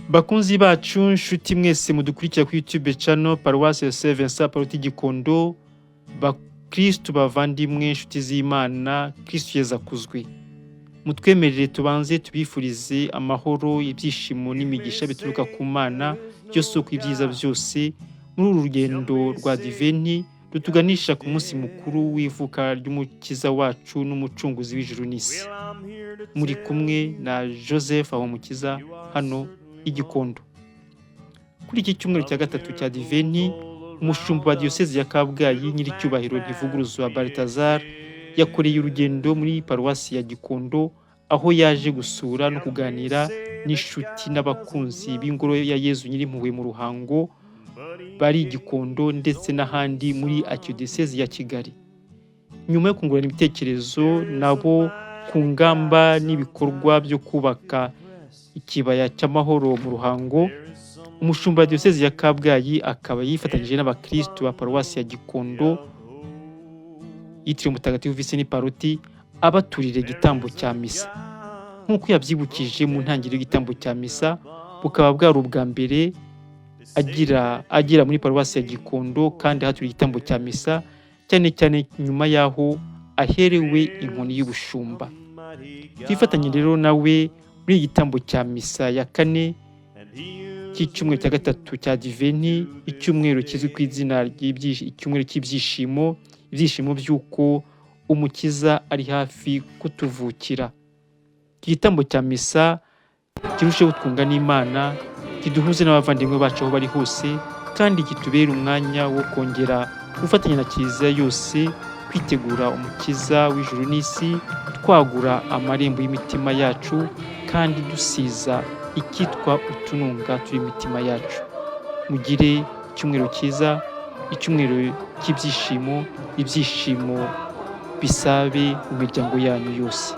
Bakunzi bacu, nshuti mwese mudukurikira ku YouTube channel Paroisse Saint Vincent Paruti Gikondo, bakristo bavandimwe, nshuti z'Imana, Kristo Yezu akuzwe. Mutwemerere tubanze tubifurize amahoro, ibyishimo n'imigisha bituruka ku Mana, byose uko ibyiza byose muri uru rugendo rwa Diveni rutuganisha ku munsi mukuru w'ivuka ry'umukiza wacu n'umucunguzi w'ijuru n'isi. Muri kumwe na Joseph Mukiza hano Igikondo. Kuri iki cyumweru cya gatatu cya Diveni, umushumba wa Diocese ya Kabgayi nyiricyubahiro Ntivuguruzwa Balthazar yakoreye urugendo muri paruwasi ya Gikondo, aho yaje gusura no kuganira n'inshuti n'abakunzi b'ingoro ya Yezu Nyirimpuhwe mu Ruhango bari Gikondo ndetse n'ahandi muri Archdiocese ya Kigali. Nyuma yo kungurana ibitekerezo nabo ku ngamba n'ibikorwa byo kubaka ikibaya cy'amahoro mu Ruhango, umushumba wa Diocese ya Kabgayi akaba yifatanyije n'abakristo ba paruwasi ya Gikondo yitiriwe Mutagatifu Vincent Paruti abaturire igitambo cya misa. Nk'uko yabyibukije mu ntangiriro y'igitambo cya misa, bukaba bwari ubwa mbere agira muri paruwasi ya Gikondo kandi ahaturiye igitambo cya misa, cyane cyane nyuma y'aho aherewe inkoni y'ubushumba. Twifatanye rero nawe muri igitambo cya misa ya kane cy'icyumweru cya gatatu cya Diveni, icyumweru kizwi ku izina ry'icyumweru cy'ibyishimo, ibyishimo by'uko umukiza ari hafi kutuvukira. Iki gitambo cya misa kirusheho twunga n'Imana, kiduhuze n'abavandimwe bacu aho bari hose, kandi kitubera umwanya wo kongera gufatanya na Kiliziya yose kwitegura umukiza w'ijuru n'isi, twagura amarembo y'imitima yacu kandi dusiza ikitwa utununga turi imitima yacu. Mugire icyumweru cyiza, icyumweru cy'ibyishimo, ibyishimo bisabe mu miryango yanyu yose.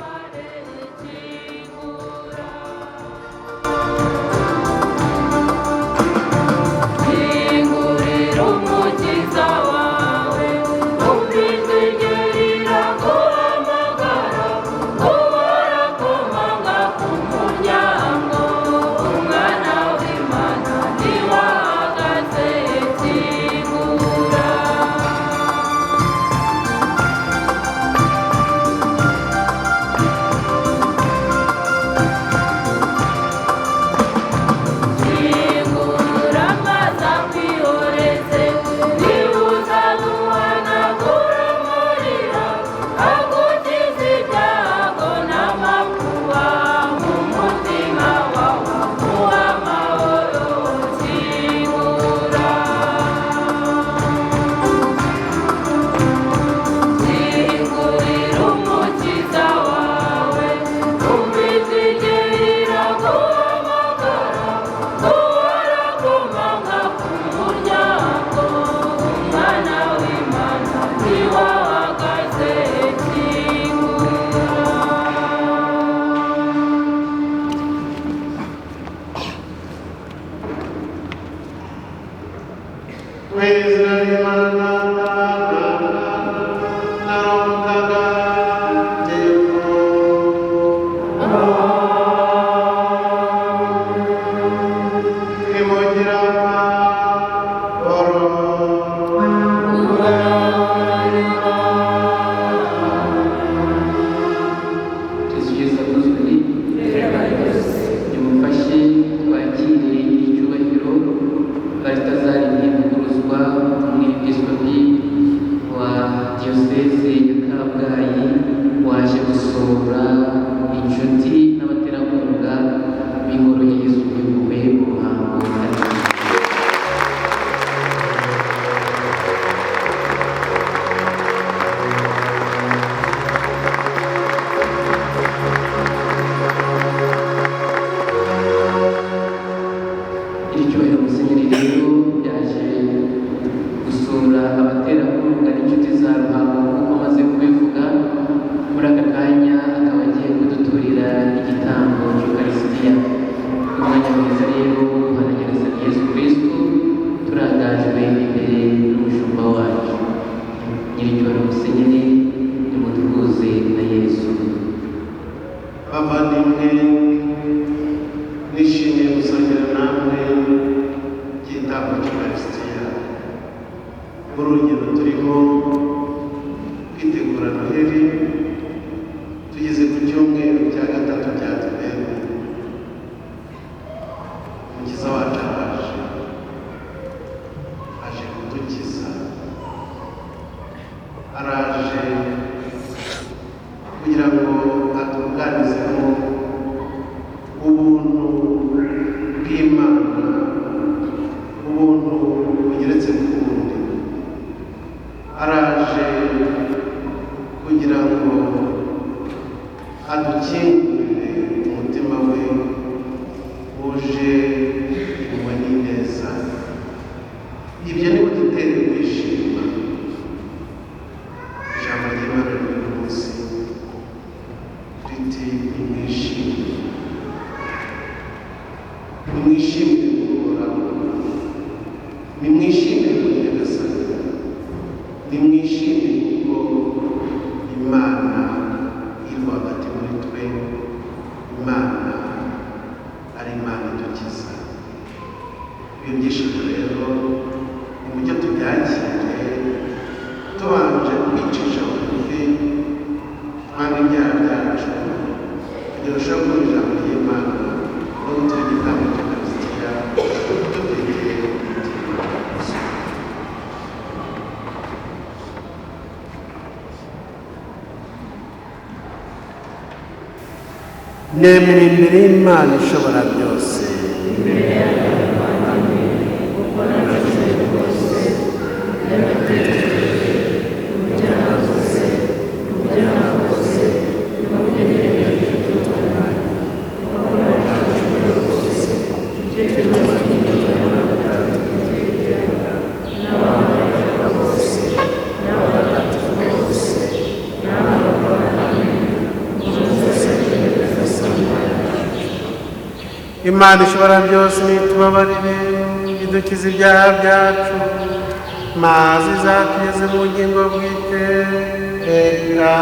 Akaba agiye kuduturira igitambo cy'Ukarisitiya. Umwanya umukiza wacu araje, aje kudukiza, araje kugira ngo atuganizemo ubuntu bw'Imana, ubuntu bugeretse ku bundi. Araje kugira ngo adukingurire umutima we wuje impuhwe n'ineza. Ibyo ni byo dutera kwishima. Ijambo ry'Imana ry'uyu munsi riti nimwishime, nimwishimire Uhoraho, nimwishimire kuri Nyagasani, nimwishimire kuko Imana iri hagati muri twe, Imana ari Imana idukiza. Ibi byishimo rero ni mujye tubyakire tubanje kwicisha bugufi, twanga ibyaha byacu kugira urushaho kumva ijambo ry'Imana no gutura igitambo cy'Ukaristiya dutegeye umutima. Nemera imbere y'Imana ishobora byose, Imana ishobora byose nitubabarire, idukize ibyaha byacu, maze izatugeze mu bugingo bw'iteka.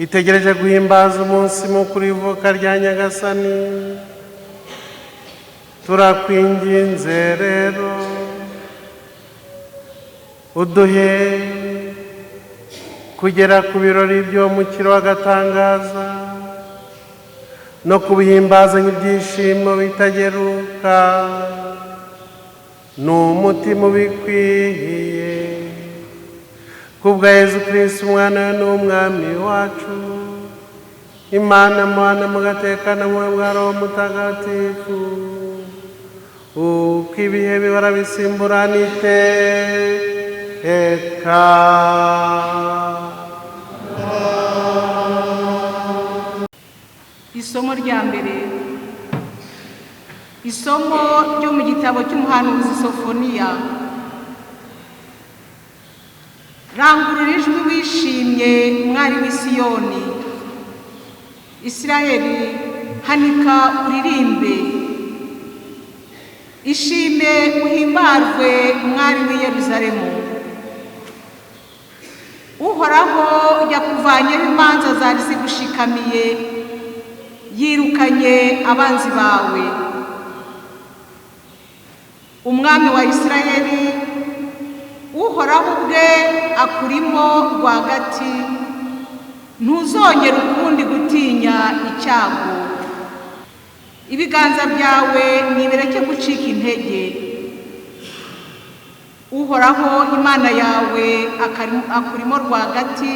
itegereje guhimbaza umunsi mukuru w'ivuka rya Nyagasani. Turakwinginze rero uduhe kugera ku birori by'umukiro w'agatangaza no kubihimbaza nk'ibyishimo bitageruka n'umutima ubikwiye, kubwa Yezu Kristo umwana we n'umwami wacu, Imana Mwana mugatekana mu bwa Roho Mutagatifu, uko ibihe bihora bisimburana iteka. Isomo rya mbere, isomo ryo mu gitabo cy'umuhanuzi Sofoniya. Rangurura ijwi wishimye mwari w'i Siyoni, Isirayeli hanika uririmbe, ishime uhimbarwe mwari w'i Yerusalemu. Uhoraho yakuvanyeho imanza zari zigushikamiye, yirukanye abanzi bawe. Umwami wa Isirayeli, Uhoraho ubwe akurimo rwagati, ntuzongera ukundi gutinya icyago. Ibiganza byawe nibireke gucika intege. Uhoraho Imana yawe akurimo rwagati,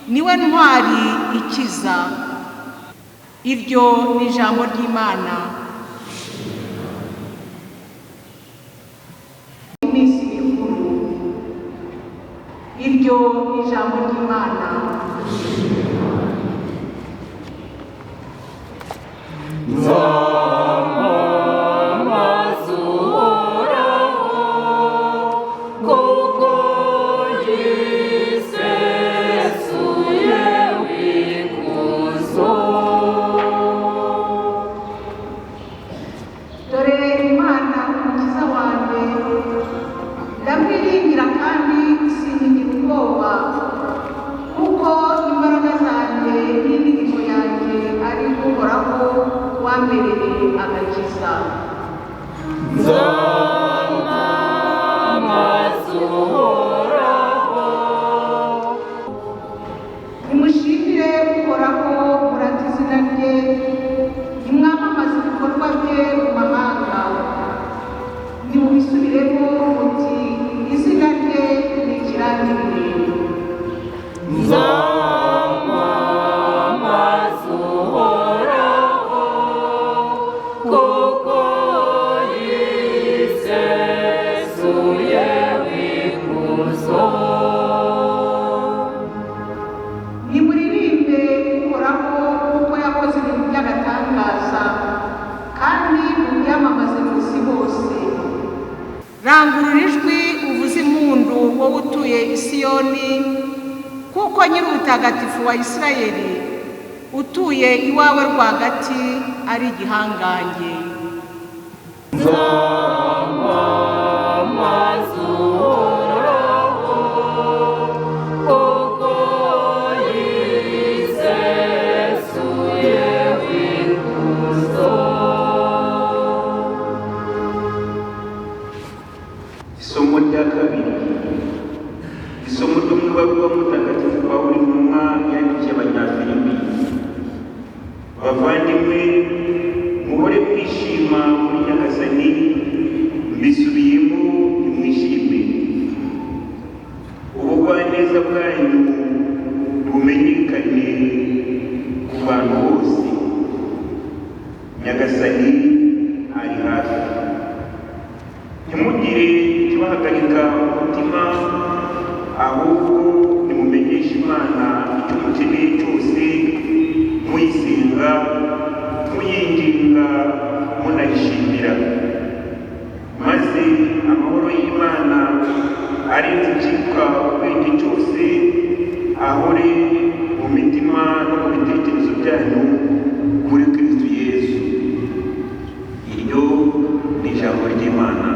niwe ntwari ikiza. Iryo ni ijambo ry'Imana. Iminsi mikuru, iryo ni ijambo ry'Imana. Nimushimire Uhoraho, murate izina rye, nimwamamaze ibikorwa bye mu mahanga. Nimubisubiremo muti izina rye ni ikirangirire. Nimuririmbe Uhoraho kuko yakoze ibintu by'agatangaza, kandi mubyamamaze ku isi hose. Rangurura ijwi uvuze impundu, wowe utuye i Siyoni, kuko Nyir'ubutagatifu wa Isirayeli utuye iwawe rwagati ari igihangange. Isomo rya kabiri, isomo ryo mu ibaruwa Mutagatifu Pawulo intumwa yandikiye Abanyafilipi. Bavandimwe, muhore kwishima muri Nyagasani, mbisubiyemo nimwishime. Ubugwaneza bwanyu bumenyekane ku bantu bose. Nyagasani ari hafi. Ntimugire ikibahagarika umutima, ahubwo nimumenyeshe Imana icyo mukeneye cyose, muyisenga, muyinginga, munayishimira. Maze amahoro y'Imana arenze icyitwa ubwenge cyose ahore mu mitima no mu bitekerezo byanyu kuri Kristo Yesu. Iryo ni ijambo ry'Imana.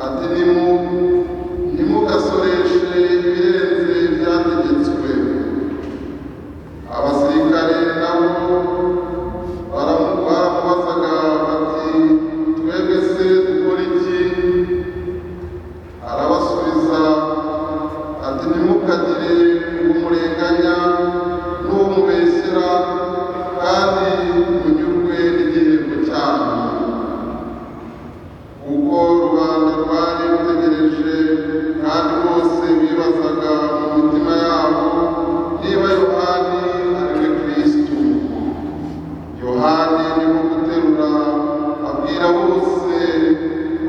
ati ntimugasoreshe ibirenze ibyategetswe. Abasirikare nabo baramubazaga bati twebwe se dukora iki? Arabasubiza ati ntimukagire umurenganya n'umubeshyera, kandi munyurwe n'igihembo cyanyu, kuko rubanda rwari rutegereje kandi bose bibazaga mu mitima yabo niba Yohani ari we Kristo. Yohani niko guterura abwira bose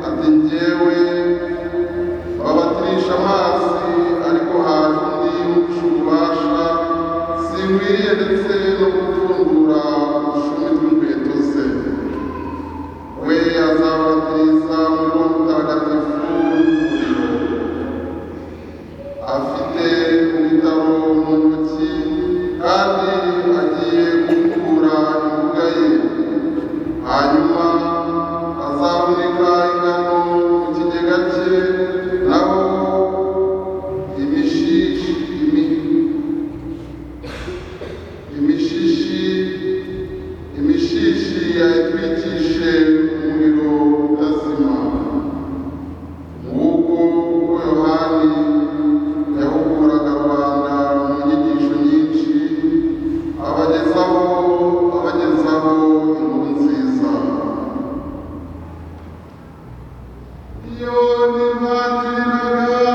ati njyewe babatirisha amazi, ariko haje undi urusha ububasha, sinkwiriye ndetse no gupfundura udushumi tw'inkweto ze. We azabatiriza mu Roho Mutagatifu n'umuriro. Afite ibitabo mu ntoki kandi agiye gukura imbuga ye. Hanyuma azahunika ingano mu kigega cye, naho imishishi yayitwikishe umuriro utazima. Nguko uko Yohani yahuguraga rubanda mu nyigisho nyinshi, abagezaho inkuru nziza. Iyo ntibatiriraga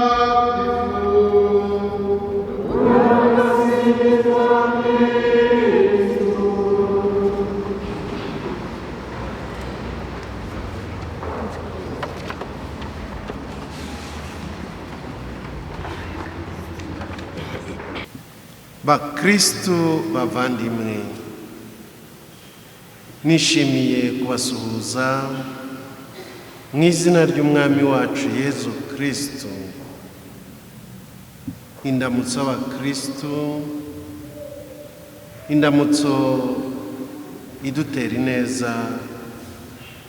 bakristu bavandimwe, nishimiye kubasuhuza mu izina ry'umwami wacu Yezu Kristo. Indamutso y'abakristu, indamutso idutera ineza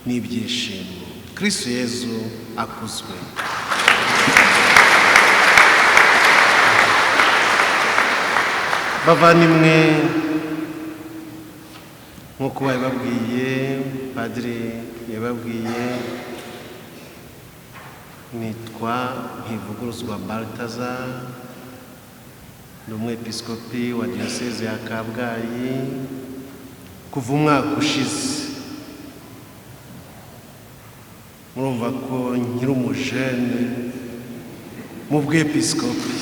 n'ibyishimo. Kristo Yezu akuzwe. Bavandimwe, nk'uko babibabwiye, padiri yababwiye, nitwa Ntivuguruzwa Balthazar, ni umwepiskopi wa diyoseze ya Kabgayi kuva umwaka ushize. Murumva ko nkiri umujene mu bwepiskopi.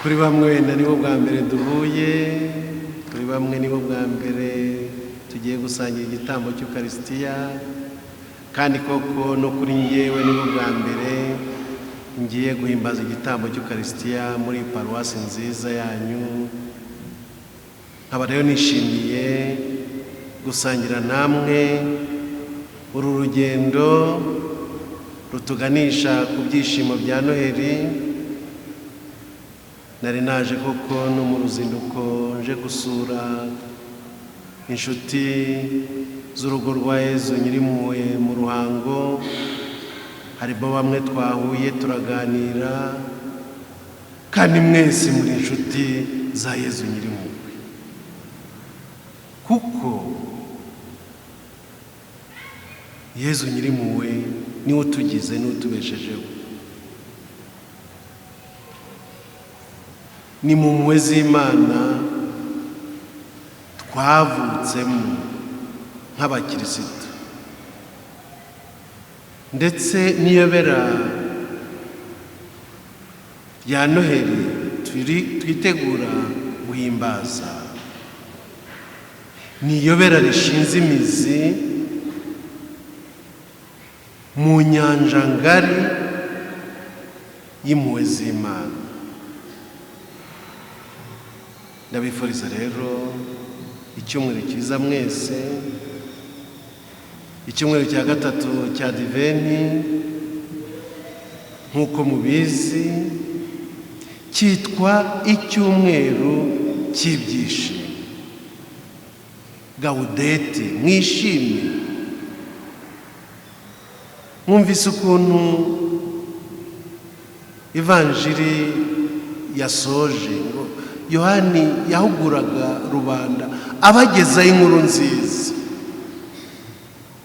Kuri bamwe wenda nibo bwa mbere duhuye, kuri bamwe nibo bwa mbere tugiye gusangira igitambo cy'Ukarisitiya, kandi koko no kuri njyewe nibo bwa mbere ngiye guhimbaza igitambo cy'Ukarisitiya muri paruwasi nziza yanyu. Nkaba rero nishimiye gusangira namwe uru rugendo rutuganisha ku byishimo bya Noheli. Nari naje koko no mu ruzinduko nje gusura inshuti z'urugo rwa Yezu Nyirimpuhwe mu Ruhango. Harimo bamwe twahuye turaganira, kandi mwese muri inshuti za Yezu Nyirimpuhwe, kuko Yezu Nyirimpuhwe niwe utugize, niwe utubeshejeho. Ni mu mpuhwe z'Imana twavutsemo nk'abakirisitu, ndetse n'iyobera rya Noheli twitegura guhimbaza ni iyobera rishinze imizi mu nyanja ngari y'impuhwe z'Imana. Ndabifuriza rero icyumweru cyiza mwese, icyumweru cya gatatu cya Diveni. Nk'uko mubizi, cyitwa icyumweru cy'ibyishimo. gaudete, mwishime. Mwumvise ukuntu ivanjiri yasoje ngo Yohani yahuguraga rubanda abagezaho inkuru nziza.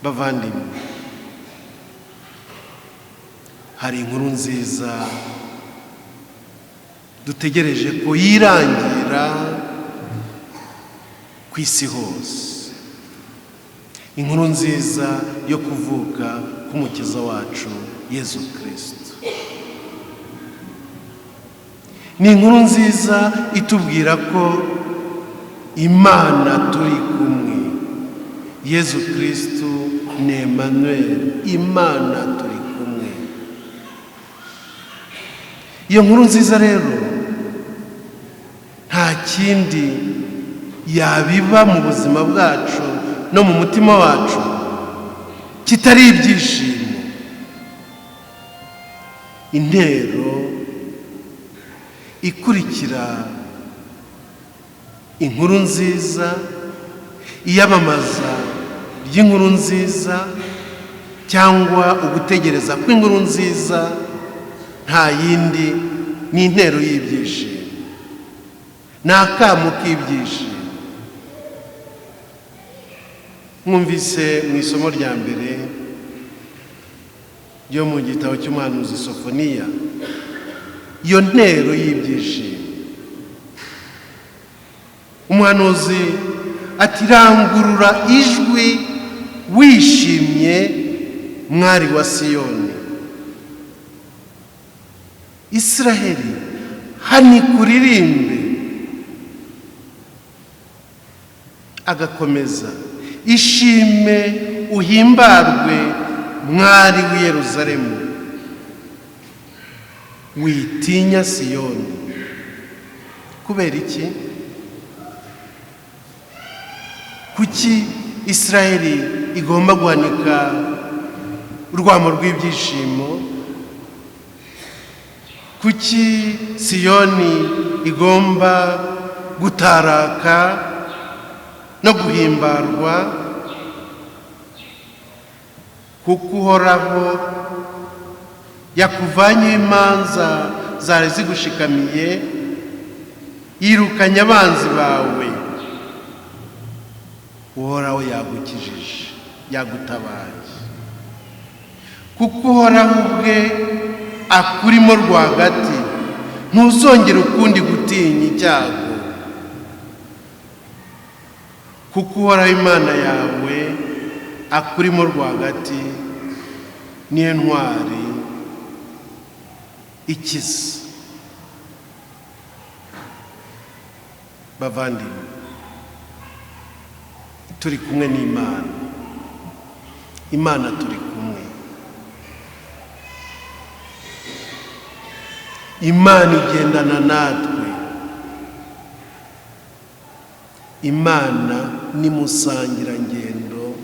Bavandimwe, hari inkuru nziza dutegereje ko yirangira ku isi hose. Inkuru nziza yo kuvuka k'umukiza wacu Yezu Kristo. Ni inkuru nziza itubwira ko Imana turi kumwe. Yezu Kristo ni Emmanuel, Imana turi kumwe. Iyo nkuru nziza rero nta kindi yabiba mu buzima bwacu no mu mutima wacu kitari ibyishimo. Intero ikurikira inkuru nziza, iyamamaza ry'inkuru nziza cyangwa ugutegereza kw'inkuru nziza nta yindi ni intero y'ibyishimo, ni akamu k'ibyishimo. Mwumvise mu isomo rya mbere ryo mu gitabo cy'umuhanuzi Sofoniya iyo ntero y'ibyishimo. Umuhanuzi ati rangurura ijwi wishimye mwari wa Siyoni. Israheli hanikuririmbe. Agakomeza ishime uhimbarwe mwari w'i Yerusalemu, witinya Siyoni. Kubera iki? Kuki Israheli igomba guhanika urwamo rw'ibyishimo? Kuki Siyoni igomba gutaraka no guhimbarwa? Kuko Uhoraho yakuvanyeho imanza zari zigushikamiye, yirukanye abanzi bawe. Uhoraho yagukijije, yagutabaye. Kuko Uhoraho ubwe akurimo rwagati, ntuzongere ukundi gutinya icyago. Kuko Uhoraho Imana yawe akurimo rwagati, niyo ntwari ikiza. Bavandimwe, turi kumwe n'Imana. Imana turi kumwe. Imana igendana natwe. Imana ni musangirangendo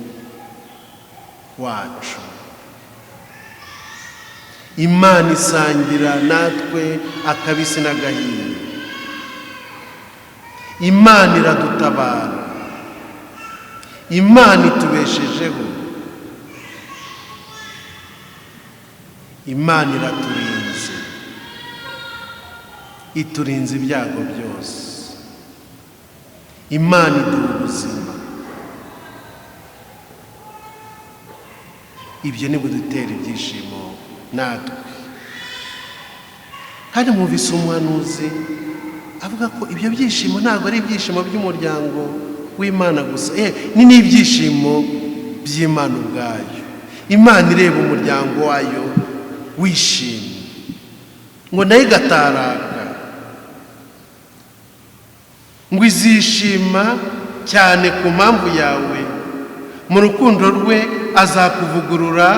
wacu. Imana isangira natwe akabisi n'agahiye. Imana iradutabara. Imana itubeshejeho. Imana iraturinze. Iturinze ibyago byose. Imana iduha ubuzima. Ibyo ni budutera ibyishimo natwe. Kandi mwumvise umuhanuzi avuga ko ibyo byishimo ntabwo ari ibyishimo by'umuryango w'Imana gusa, ni n'ibyishimo by'Imana ubwayo. Imana ireba umuryango wayo wishimye, ngo nayo igataraka, ngo izishima cyane ku mpamvu yawe. Mu rukundo rwe azakuvugurura,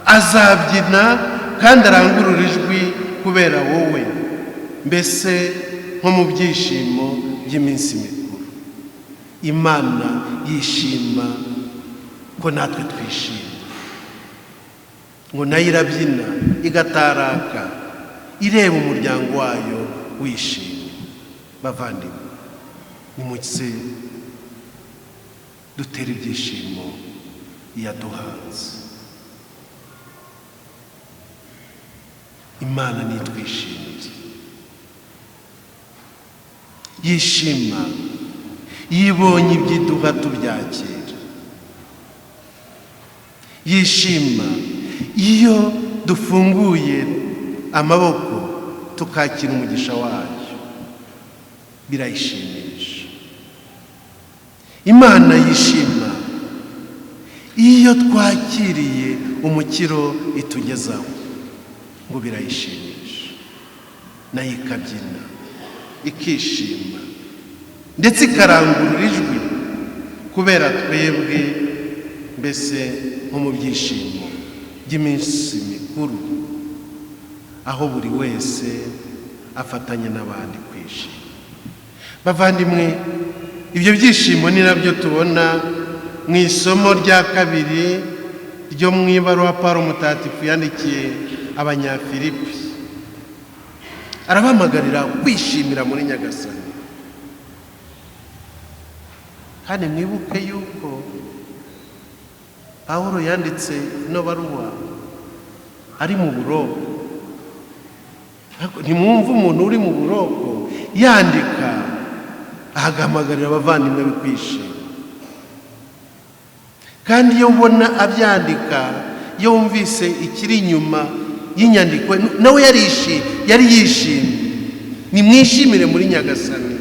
azabyina kandi arangurura ijwi kubera wowe, mbese nko mu byishimo by'iminsi mikuru. Imana yishima ko natwe twishima, ngo nayo irabyina igataraka, ireba umuryango wayo wishimye. Bavandimwe, nimutse dutere ibyishimo yaduhanze. Imana nitwishimire, yishima yibonye ibyiduha tubyakira, yishima iyo dufunguye amaboko tukakira umugisha wayo, birayishimisha. Imana yishima iyo twakiriye umukiro itugezaho, ngo birayishimisha, nayo ikabyina ikishima ndetse ikarangurura ijwi kubera twebwe, mbese nko mu byishimo by'iminsi mikuru, aho buri wese afatanya n'abandi kwishima. Bavandimwe, ibyo byishimo ni nabyo tubona mu isomo rya kabiri ryo mu ibaruwa Pawulo Mutagatifu yandikiye Abanyafilipi. Arabahamagarira kwishimira muri Nyagasani. Kandi mwibuke yuko Pawulo yanditse ino baruwa ari mu buroko. Ntimwumva umuntu uri mu buroko yandika ahagamagarira abavandimwe be kwishima. Kandi iyo ubona abyandika, iyo wumvise ikiri inyuma y'inyandiko, nawe yari yishimye. Nimwishimire muri Nyagasani.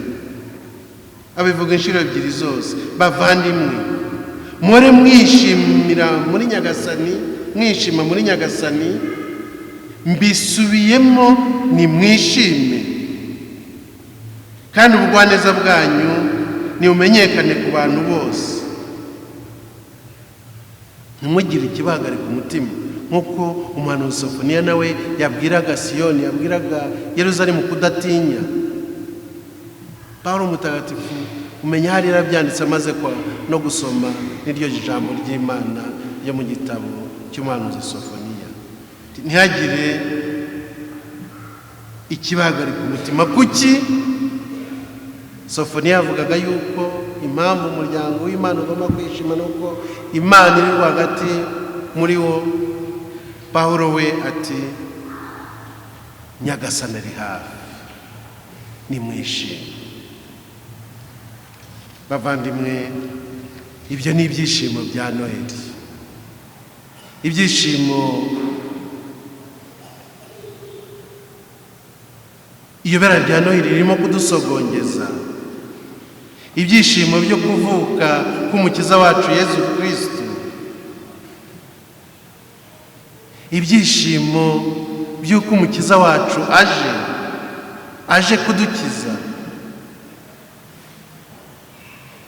Abivuga inshuro ebyiri zose. Bavandimwe, muhore mwishimira muri Nyagasani, mwishima muri Nyagasani. Mbisubiyemo, nimwishime. Kandi ubugwaneza bwanyu nibumenyekane ku bantu bose. Ntimugire ikibagare ku mutima, nk'uko umuhanuzi Sofoniya nawe yabwiraga Siyoni, yabwiraga Yeruzalemu kudatinya. Pawulo Mutagatifu umenya hari yarabyanditse amaze no gusoma n'iryo jambo ry'Imana yo mu gitabo cy'umuhanuzi Sofoniya. Ntihagire ikibagare ku mutima. Kuki? Sofoniya yavugaga yuko impamvu umuryango w'Imana ugomba kwishima nuko Imana iri hagati muri wo. Pawulo we ati, Nyagasani ari hafi, nimwishime. Bavandimwe, ibyo ni ibyishimo bya Noheli. Ibyishimo, iyobera rya Noheli ririmo kudusogongeza. Ibyishimo byo kuvuka k'umukiza wacu Yesu Kristo. Ibyishimo by'uko umukiza wacu aje kudukiza.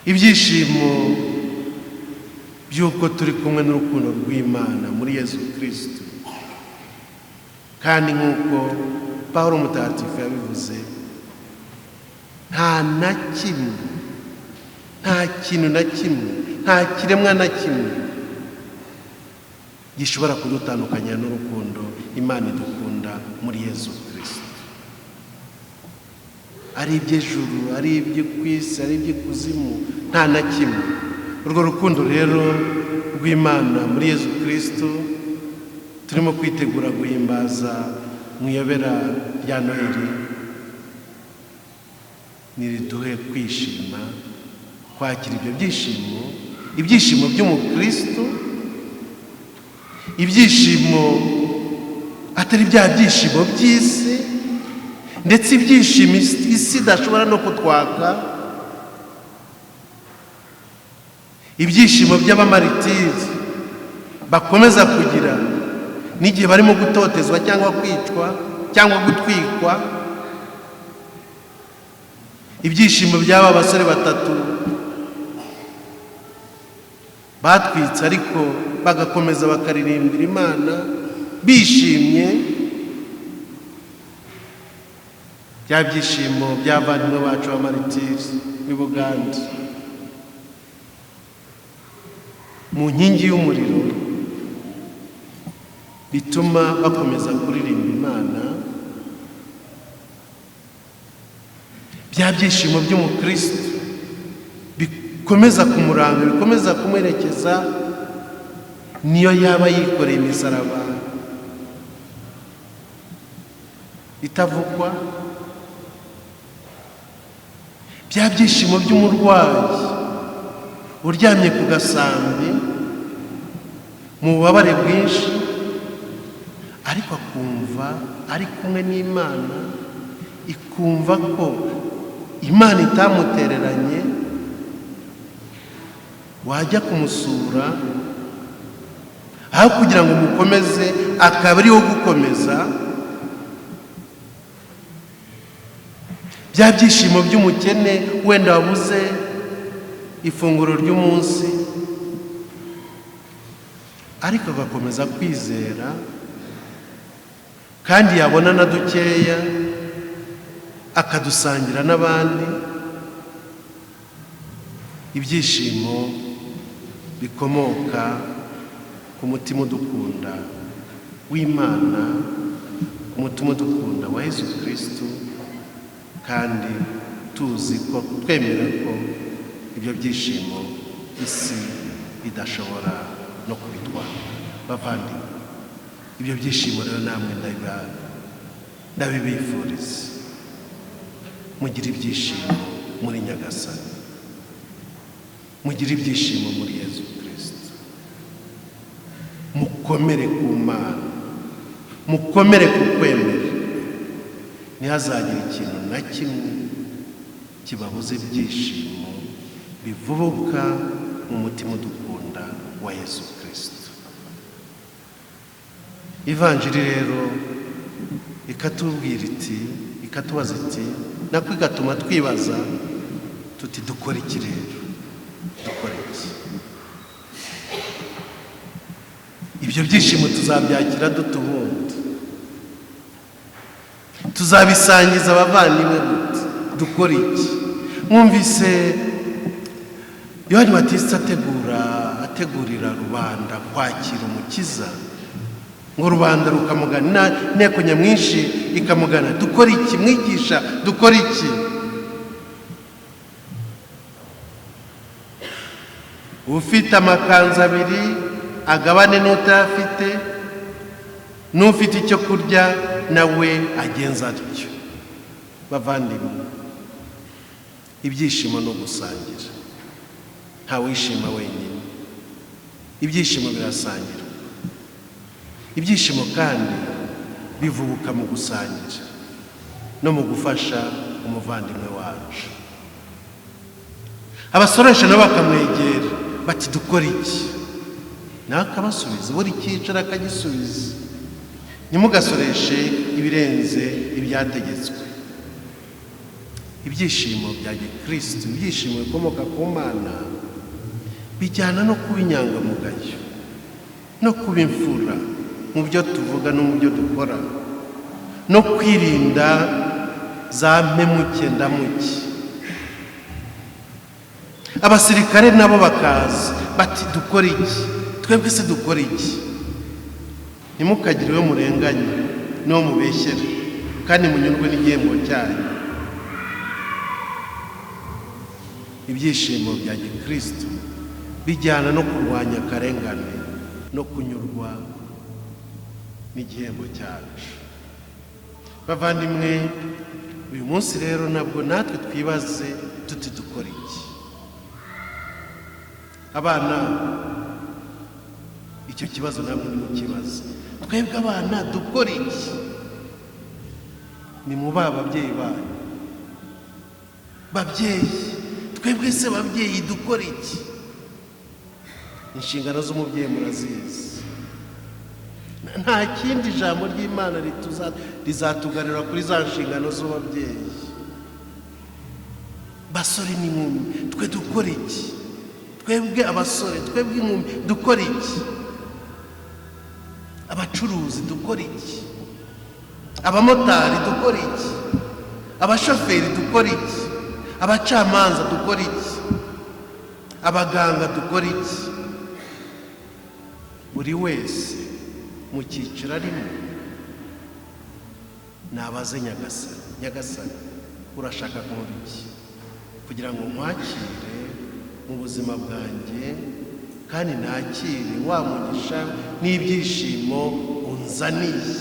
Ibyishimo by'uko turi kumwe n'urukundo rw'Imana muri Yesu Kristo. Kandi nk'uko Pawulo Mutagatifu yabivuze, nta kintu na kimwe, nta kiremwa na kimwe gishobora kudutandukanya n'urukundo Imana idukunda muri Yesu Kristo. Ari iby'ijuru, ari iby'kwisi, ari iby'ikuzimu, nta na kimwe. Urwo rukundo rero rw'Imana muri Yesu Kristo turimo kwitegura guhimbaza mu iyobera rya Noheli, niriduhe kwishima, kwakira ibyo byishimo, ibyishimo by'umukristo, ibyishimo atari bya byishimo by'isi, ndetse ibyishimo isi idashobora no kutwaka, ibyishimo by'abamaritiri bakomeza kugira n'igihe barimo gutotezwa cyangwa kwicwa cyangwa gutwikwa, ibyishimo by'aba basore batatu batwitse ariko bagakomeza bakaririmbira Imana bishimye, bya byishimo by'abavandimwe bacu b'amaritiri b'i Bugande mu nkingi y'umuriro, bituma bakomeza kuririmba Imana. Bya byishimo by'umukristo bikomeza kumuranga, bikomeza kumuherekeza, niyo yaba yikoreye imisaraba itavugwa, bya byishimo by'umurwayi uryamye ku gasambi mu bubabare bwinshi, ariko akumva ari kumwe n'Imana, ikumva ko Imana itamutereranye, wajya kumusura aho kugira ngo umukomeze akaba ariho gukomeza, bya byishimo by'umukene wenda wabuze ifunguro ry'umunsi, ariko agakomeza kwizera, kandi yabona na dukeya akadusangira n'abandi. Ibyishimo bikomoka ku mutima udukunda w'Imana, umutima udukunda wa Yesu Kristo, kandi tuzi ko twemera ko ibyo byishimo isi idashobora no kubitwara. Bavandimwe, ibyo byishimo rero namwe ndabibifuriza. Mugire ibyishimo muri Nyagasani, mugire ibyishimo muri Yesu Kristo, mukomere ku Mana, mukomere ku kwemera, ntihazagire ikintu na kimwe kibabuza ibyishimo bivubuka mu mutima udukunda wa Yesu Kristo. Ivanjiri rero ikatubwira iti, ikatubaza iti, nako igatuma twibaza tuti dukora iki rero, dukora iki? Ibyo byishimo tuzabyakira dute ubundi? Tuzabisangiza abavandimwe gute? Dukora iki? Mwumvise Yohani Batista ategurira rubanda kwakira umukiza, ngo rubanda rukamugana, inteko nyamwinshi ikamugana. Dukora iki mwigisha? Dukora iki? Ufite amakanzu abiri agabane n'utayafite, n'ufite icyo kurya nawe agenza atyo. Bavandimwe, ibyishimo no gusangira, ntawishima wenyine, ibyishimo birasangira. Ibyishimo kandi bivubuka mu gusangira no mu gufasha umuvandimwe wacu. Abasoresha nabo bakamwegera bati dukora iki? Nawe akabasubiza, buri cyiciro akagisubiza. Ntimugasoreshe ibirenze ibyategetswe. Ibyishimo bya Gikristo, ibyishimo bikomoka ku Mana, bijyana no kuba inyangamugayo, no kuba imfura mu byo tuvuga no mu byo dukora, no kwirinda za mpemuke ndamuke. Abasirikare nabo bakaza bati dukora iki? Twebwe se dukora iki? Ntimukagire uwo murenganya n'uwo mubeshyera, kandi munyurwe n'igihembo cyanyu. Ibyishimo bya Gikristo bijyana no kurwanya akarengane no kunyurwa n'igihembo cyacu. Bavandimwe, uyu munsi rero nabwo natwe twibaze tuti dukora iki? Abana, icyo kibazo nabwo ni mukibazo. Twebwe abana dukora iki? Ni mu babyeyi banyu. Babyeyi, twebwe se babyeyi dukora iki? Inshingano z'umubyeyi murazizi. Nta kindi jambo ry'Imana rizatugarura kuri za nshingano z'ababyeyi. Basore n'inkumi, twe dukora iki? Twebwe abasore, twebwe inkumi dukora iki? Abacuruzi dukora iki? Abamotari dukora iki? Abashoferi dukora iki? Abacamanza dukora iki? Abaganga dukora iki? Buri wese mu cyiciro arimo nabaze Nyagasani, urashaka kumva iki? Kugira ngo nkwakire mu buzima bwanjye kandi nakire wa mugisha n'ibyishimo unzaniye.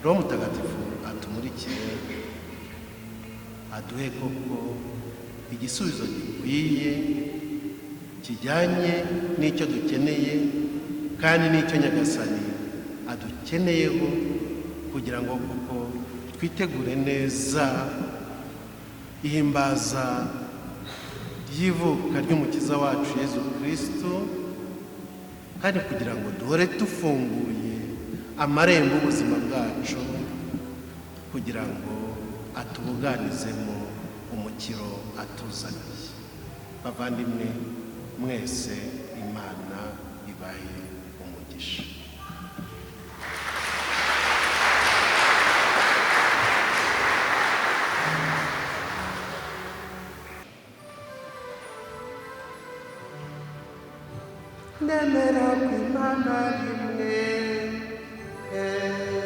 Roho Mutagatifu atumurikire, aduhe koko igisubizo gikwiye kijyanye n'icyo dukeneye kandi n'icyo Nyagasani adukeneyeho, kugira ngo koko twitegure neza ihimbaza ry'ivuka ry'umukiza wacu Yezu Kristo, kandi kugira ngo duhore dufunguye amarembo y'ubuzima bwacu, kugira ngo atubuganizemo umukiro atuzaniye. Bavandimwe mwese, Imana ibahe umugisha. Nemera ko Imana rimwe Amen.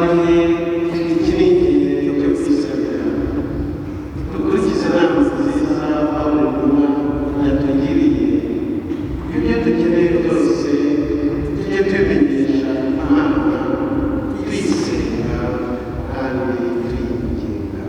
bavandimwe iki ni igihe cyo kwisabira dukurikize inama nziza pawulo ntumwa yatugiriye ibyo dukeneye byose tujye tubimenyesha imana twisenga kandi tuyinginga.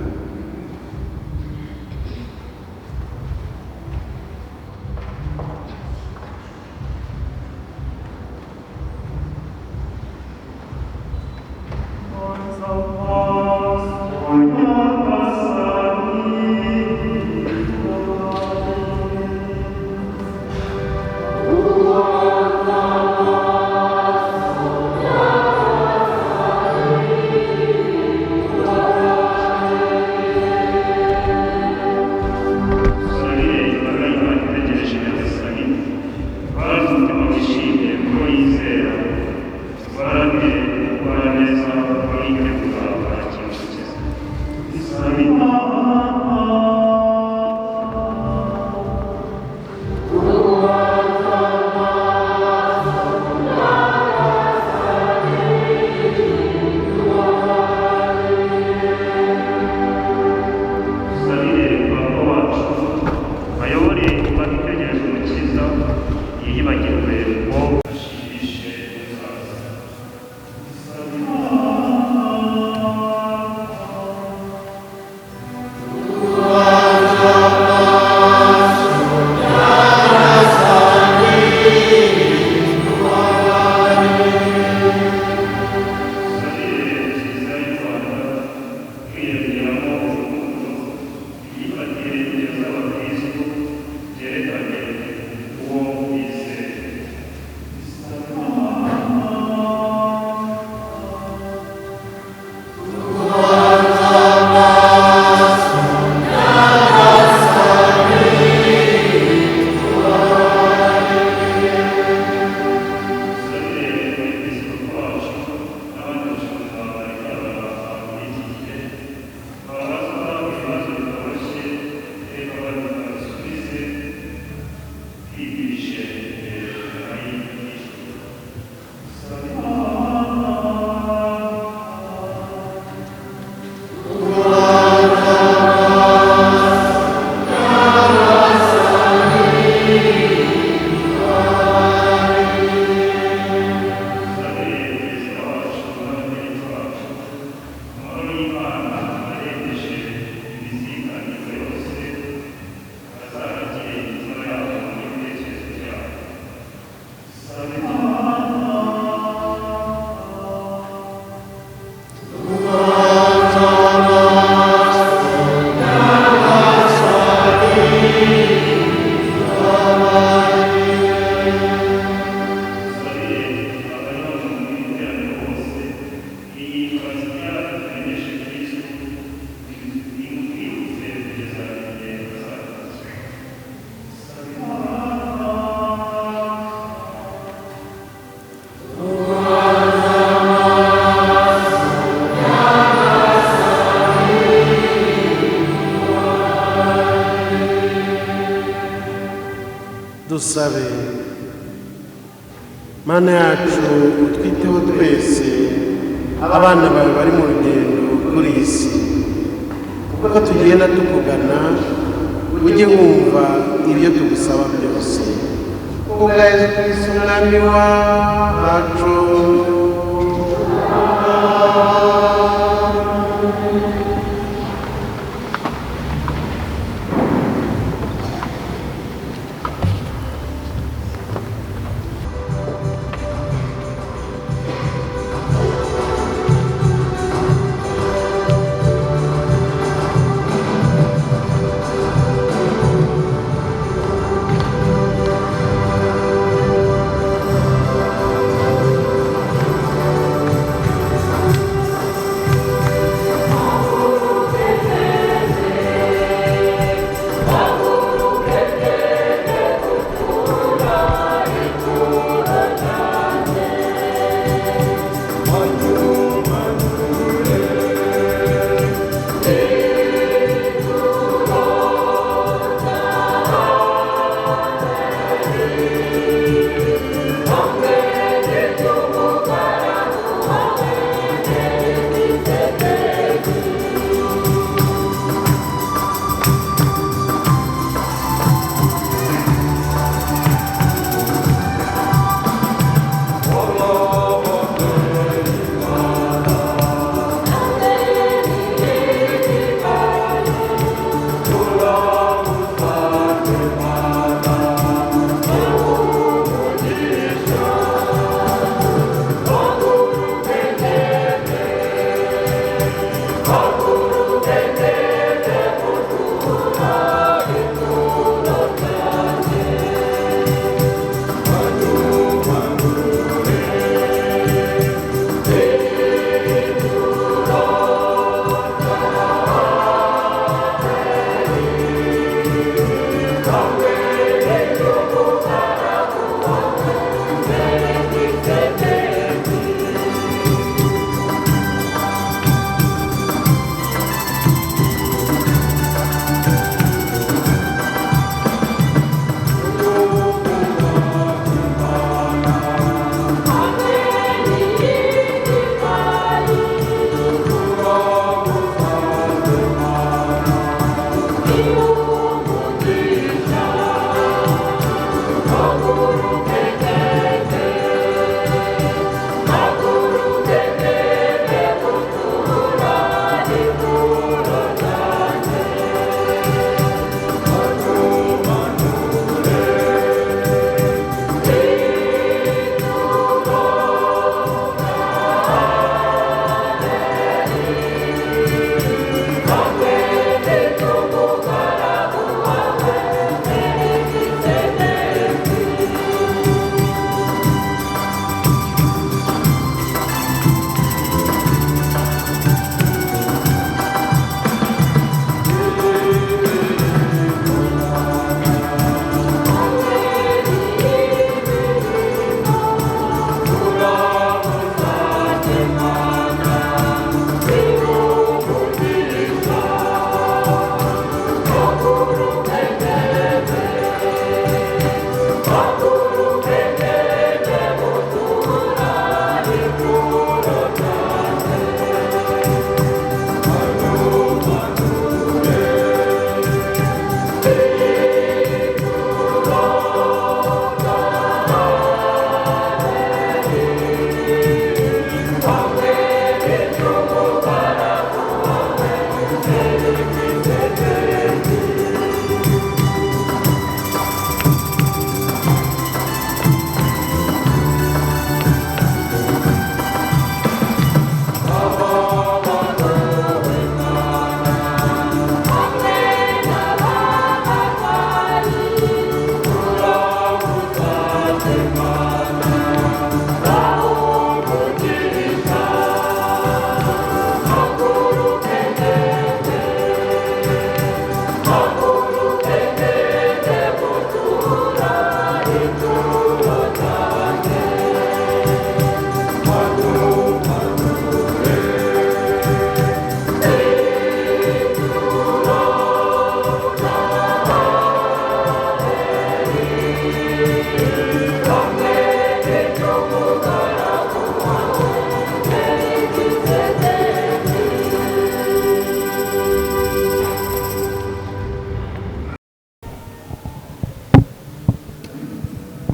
Dusabe. Mana yacu utwiteho twese abana bawe bari mu rugendo kuri iyi si, uko tugenda tukugana ujye wumva ibyo tugusaba byose, kubwa Yesu Kristo umwami wacu.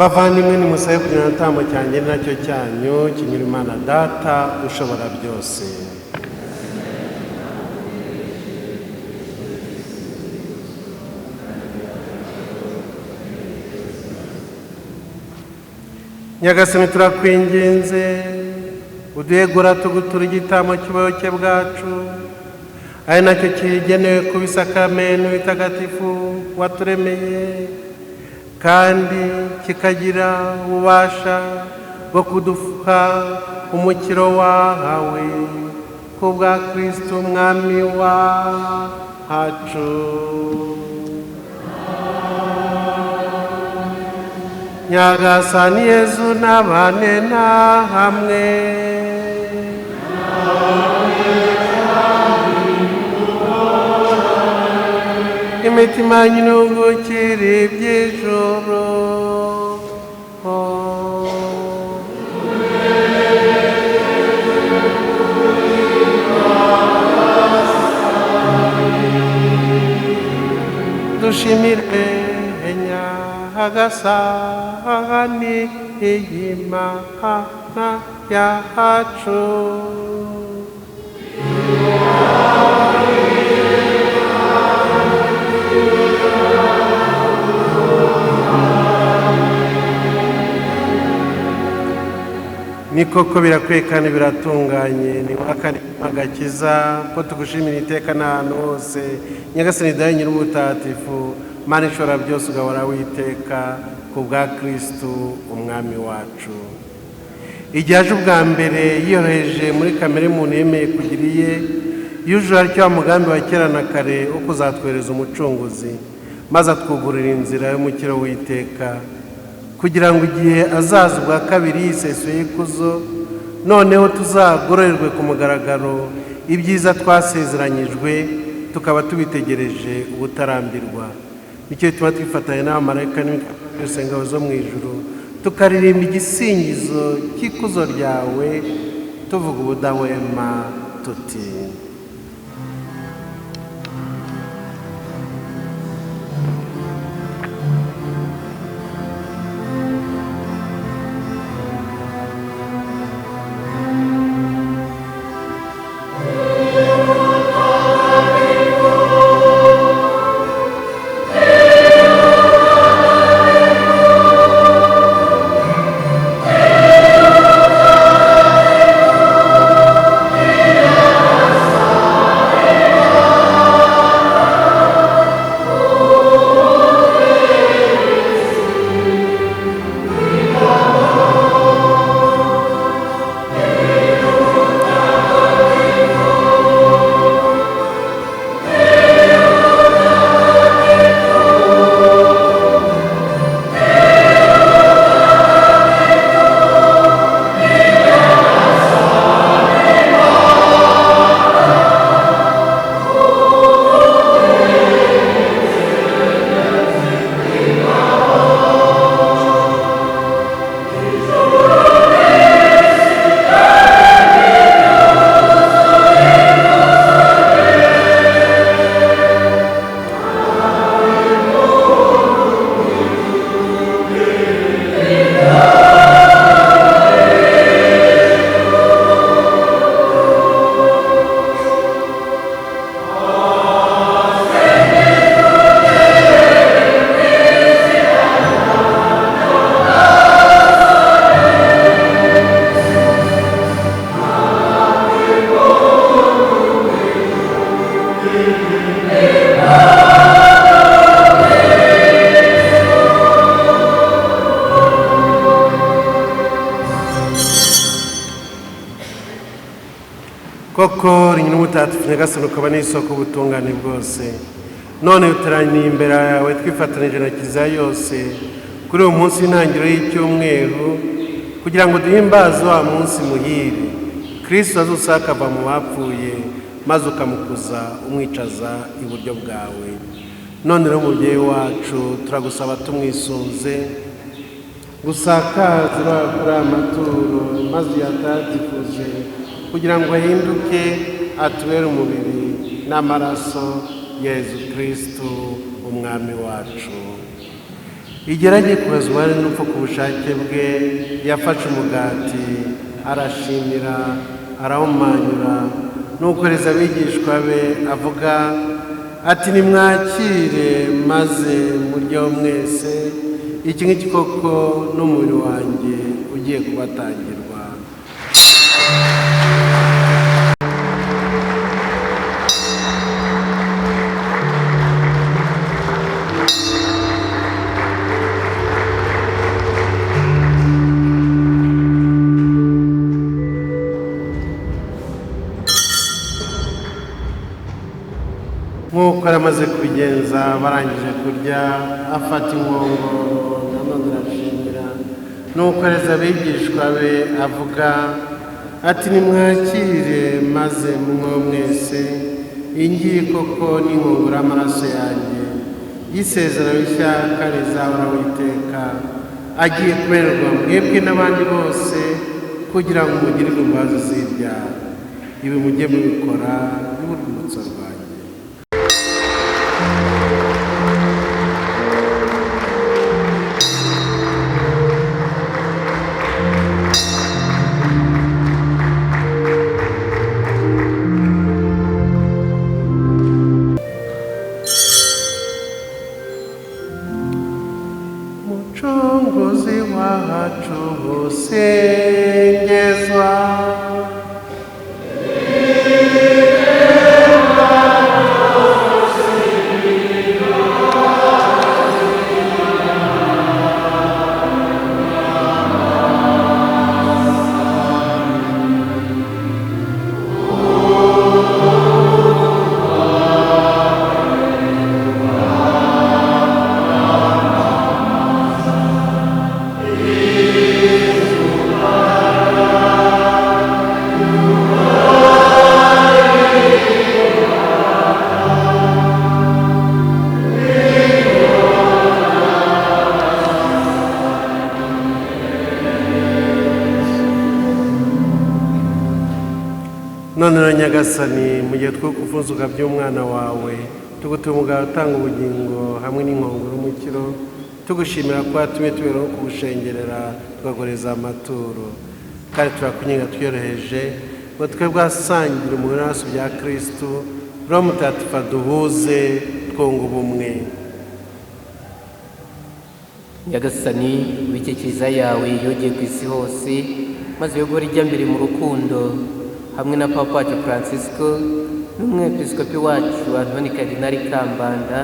bavandimwe nimusabe kugira ngo igitambo cyanjye nacyo cyanyu kinyura Imana Data ushobora byose. Nyagasani turakwinginze uduhegura tugutura igitambo cy'ubuyoboke bwacu ari nacyo kigenewe kuba isakaramentu bitagatifu waturemeye kandi kikagira ububasha bwo kuduha umukiro wahawe ku bwa Kristo umwami wacu. Nyagasani Yezu nabane na hamwe imitima y'inungukira iby'ijoro. Dushimire Nyagasani Imana yacu. Ni koko birakwiye kandi biratunganye ni wakane agakiza ko tugushimira iteka n'ahantu hose. Nyagasani dawe nyir'ubutagatifu Mana ishobora byose ugahora witeka ku bwa Kristo umwami wacu. Igihe aje ubwa mbere yiyoroheje muri kamere muntu yemeye kugira iye, yujuje atyo wa mugambi wa kera na kare wo kuzatwereza umucunguzi maze atwugurira inzira y'umukiro w'iteka, kugira ngo igihe azaza ubwa kabiri yisesuye ikuzo noneho tuzagororerwe ku mugaragaro ibyiza twasezeranyijwe tukaba tubitegereje ubutarambirwa. Nicyo bituma twifatanya n'abamarayika n'ingabo zo mu ijuru tukaririmba igisingizo cy'ikuzo ryawe tuvuga ubudahwema tuti: koko rinyi n'ubutagatifu Nyagasani ukaba n'isoko ubutungane bwose. None uteraniye imbere yawe twifatanije na kiliziya yose kuri uwo munsi w'intangiriro y'icyumweru kugira ngo duhimbaze wa munsi muhire Kristo azutse akava mu bapfuye maze ukamukuza umwicaza iburyo bwawe. None rero mubyeyi wacu turagusaba tumwisunze gusakaza kuri amaturo maze uyatagatifuze kugira ngo ahinduke atubere umubiri n'amaraso Yezu Kristo umwami wacu. igerage kubazwa n'upfa ku bushake bwe yafashe umugati arashimira arawumanyura nukoreza abigishwa be avuga ati nimwakire maze muryo mwese iki ngiki koko n'umubiri wanjye ugiye kubatangirwa. nk'uko aramaze kubigenza barangije kurya afata inkongoro nanone arashimira nukoreza abigishwa be avuga ati nimwakire maze munywe mwese iyi ngiyi koko n'inkongoro y'amaraso yanjye y'isezerano rishya kandi rizahoraho iteka agiye kumererwa mwebwe n'abandi bose kugira ngo mugirirwe imbabazi z'ibyaha. ibi mujye mubikora n'urwibutso rwanjye. Mucunguzi wacu usengezwa none na Nyagasani mu gihe two kuvuzuka by'umwana wawe tugutuye umugabo utanga ubugingo hamwe n'inkongoro y'umukiro tugushimira ko watumye tuberaho kubushengerera tugagoreza amaturo kandi turakunyenga twiyoroheje ngo twe bwasangira umubiri n'amaraso bya Kristo Roho Mutagatifu duhuze twunga ubumwe. Nyagasani w'ikikiriza yawe yogeye ku isi hose maze uyobore ijya mbere mu rukundo hamwe na Papa wacu Francisco n'umwepiskopi wacu Antoni Karidinali Kambanda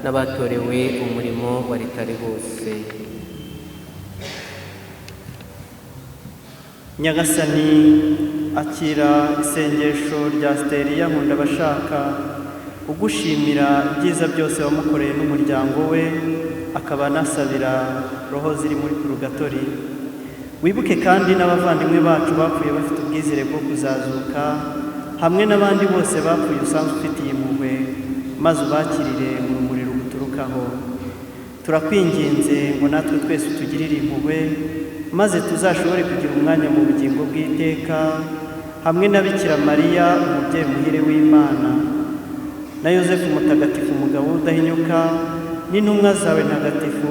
n'abatorewe umurimo wa Ritare bose. Nyagasani akira isengesho rya Steriya Nkundabashaka ugushimira ibyiza byose wamukoreye n'umuryango we akaba anasabira roho ziri muri Purugatori. Wibuke kandi n'abavandimwe bacu bapfuye bafite ubwizere bwo kuzazuka hamwe n'abandi bose bapfuye usanzwe ufitiye impuhwe maze ubakirire mu rumuri ruguturukaho. Turakwinginze ngo natwe twese utugirire impuhwe maze tuzashobore kugira umwanya mu bugingo bw'iteka hamwe na Bikira Mariya umubyeyi muhire w'Imana na Yosefu Mutagatifu umugabo udahinyuka n'intumwa zawe ntagatifu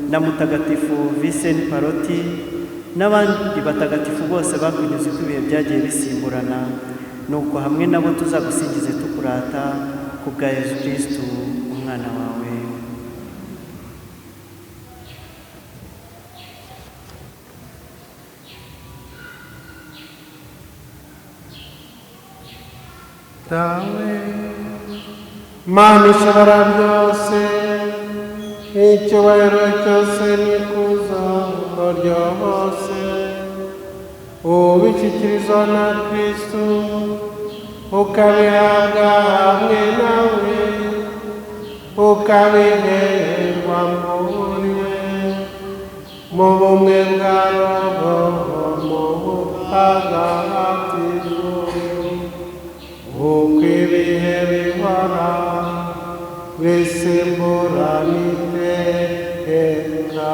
na Mutagatifu Vincent Paroti n'abandi batagatifu bose bakunyuze uko ibihe byagiye bisimburana, nuko hamwe nabo tuzagusingize tukurata ku bwa Yesu Kristo umwana wawe. Dawe Mana ishobora byose icyubahiro cyose n'ikuzo ryose ubishyikirizwa na Kristo ukabihabwa hamwe nawe ukabiherwa muri we mu bumwe bwa Roho Mutagatifu uko ibihe bihora bisimburana iteka.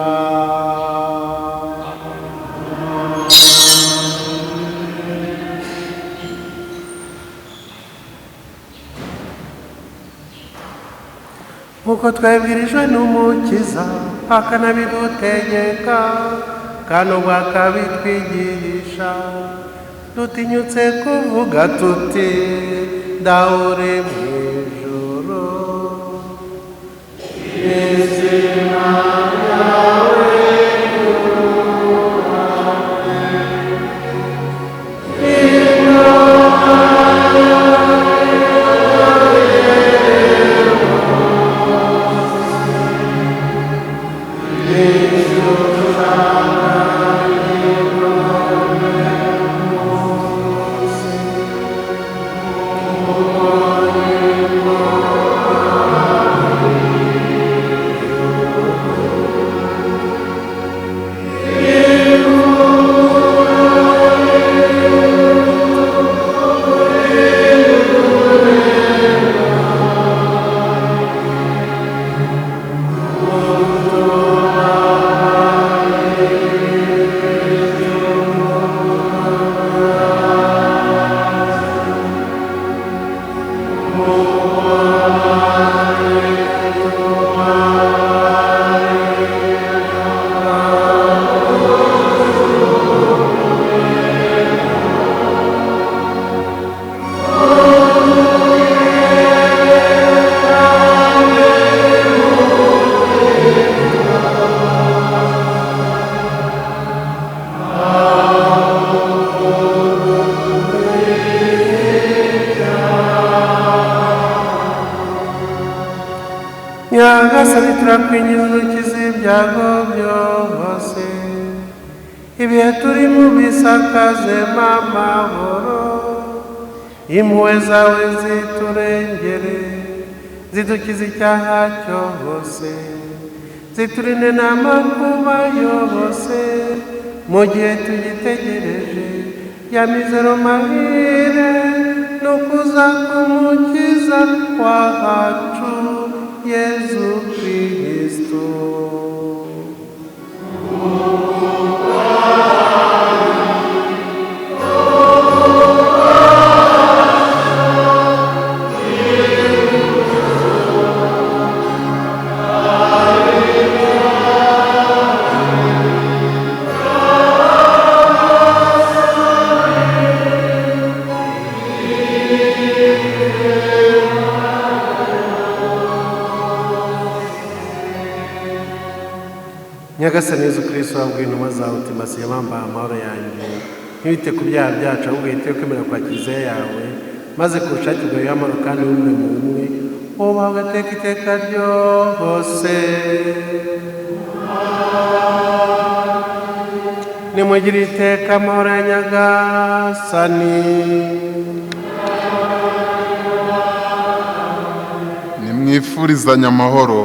Nk'uko twabwirijwe n'Umukiza akanabidutegeka kandi ubwo akabitwigisha. Dutinyutse kuvuga tuti dahure mu ijuru, izina ryawe Nyagasani turakwinginze udukize ibyago byose, ibihe turimo bisakazemo amahoro, impuhwe zawe ziturengere, zidukize icyaha cyose, ziturinde n'amakuba yose, mu gihe tugitegereje ya mizero mahire no kuza kumukiza kwacu Yesu Kristo. Nyagasani Yesu Kristo wabwiye intumwa zawe uti masiye bambaye amahoro yanjye, ntibite ku byaha byacu ahubwo uhite kwemera kwa kiliziya yawe, maze ku bushake bwawe y'amahoro kandi wumve mu bumwe wubahe iteka iteka ryose. Nimugire iteka amahoro ya Nyagasani. nimwifurizanye amahoro.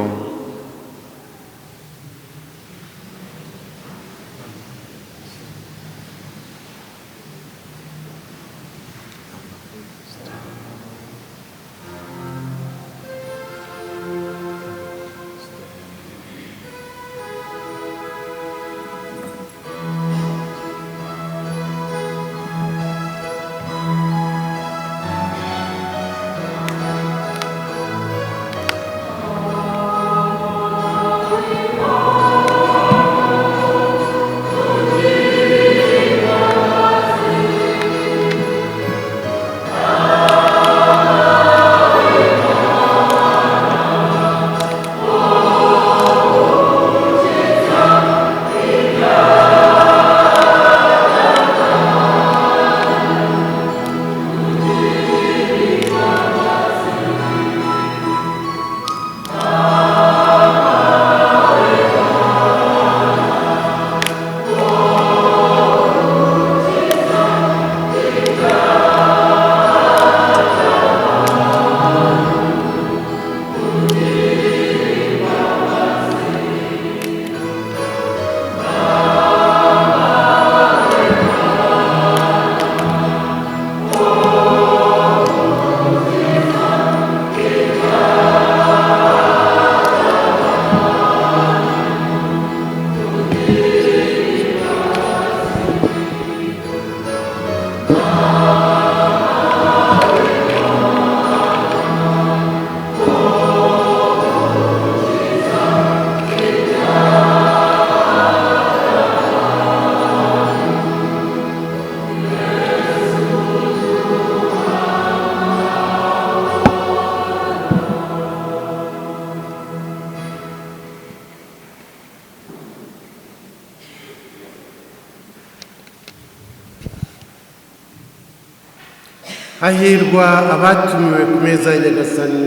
hahirwa abatumiwe ku meza ya nyagasani.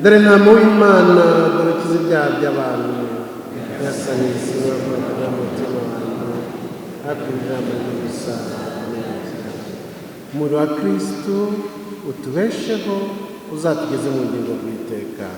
Dore ntama w'Imana, dore ukiza ibyaha by'abantu. Nyagasani sinura kurakara umutima wanjye, hafi ijambo ry'ubusa. Umuriro wa Kristo utubesheho, uzatugeze mu bugingo bw'iteka.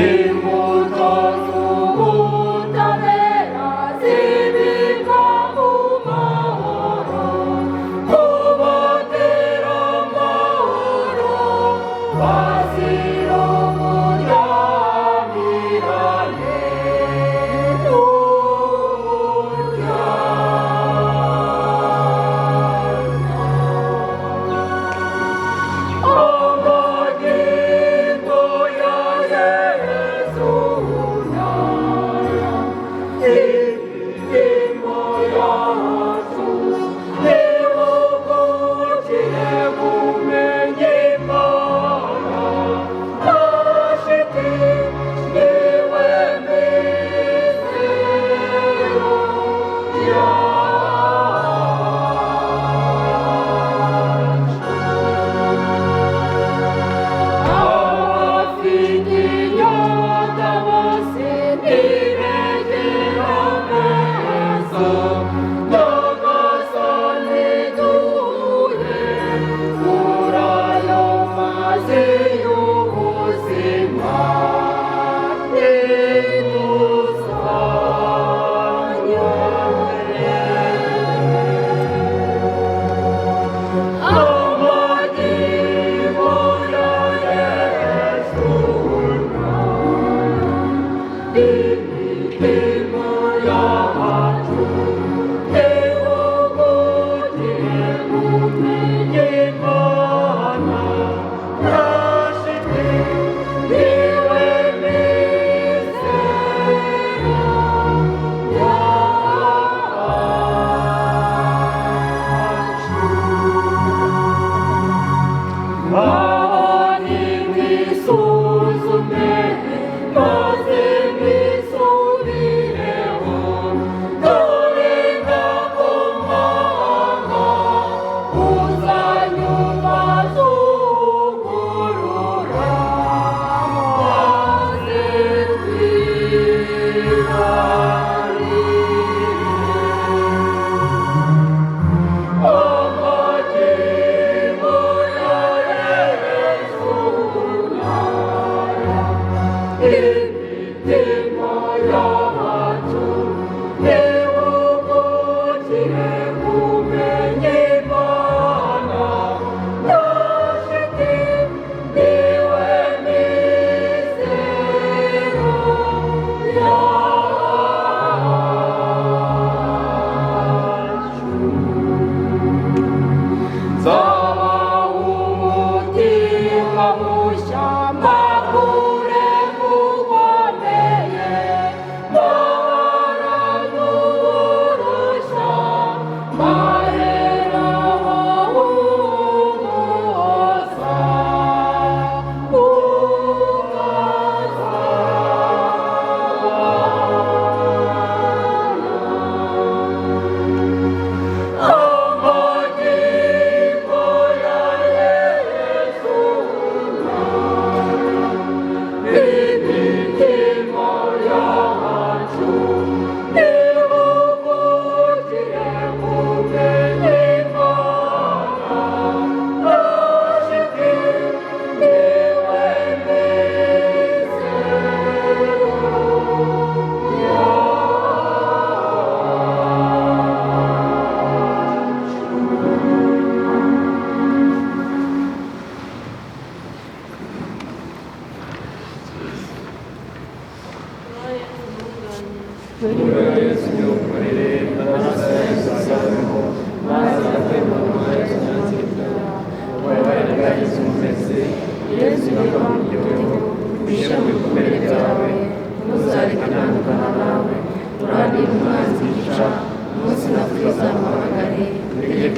Imbuto z'ubutabera zibika mu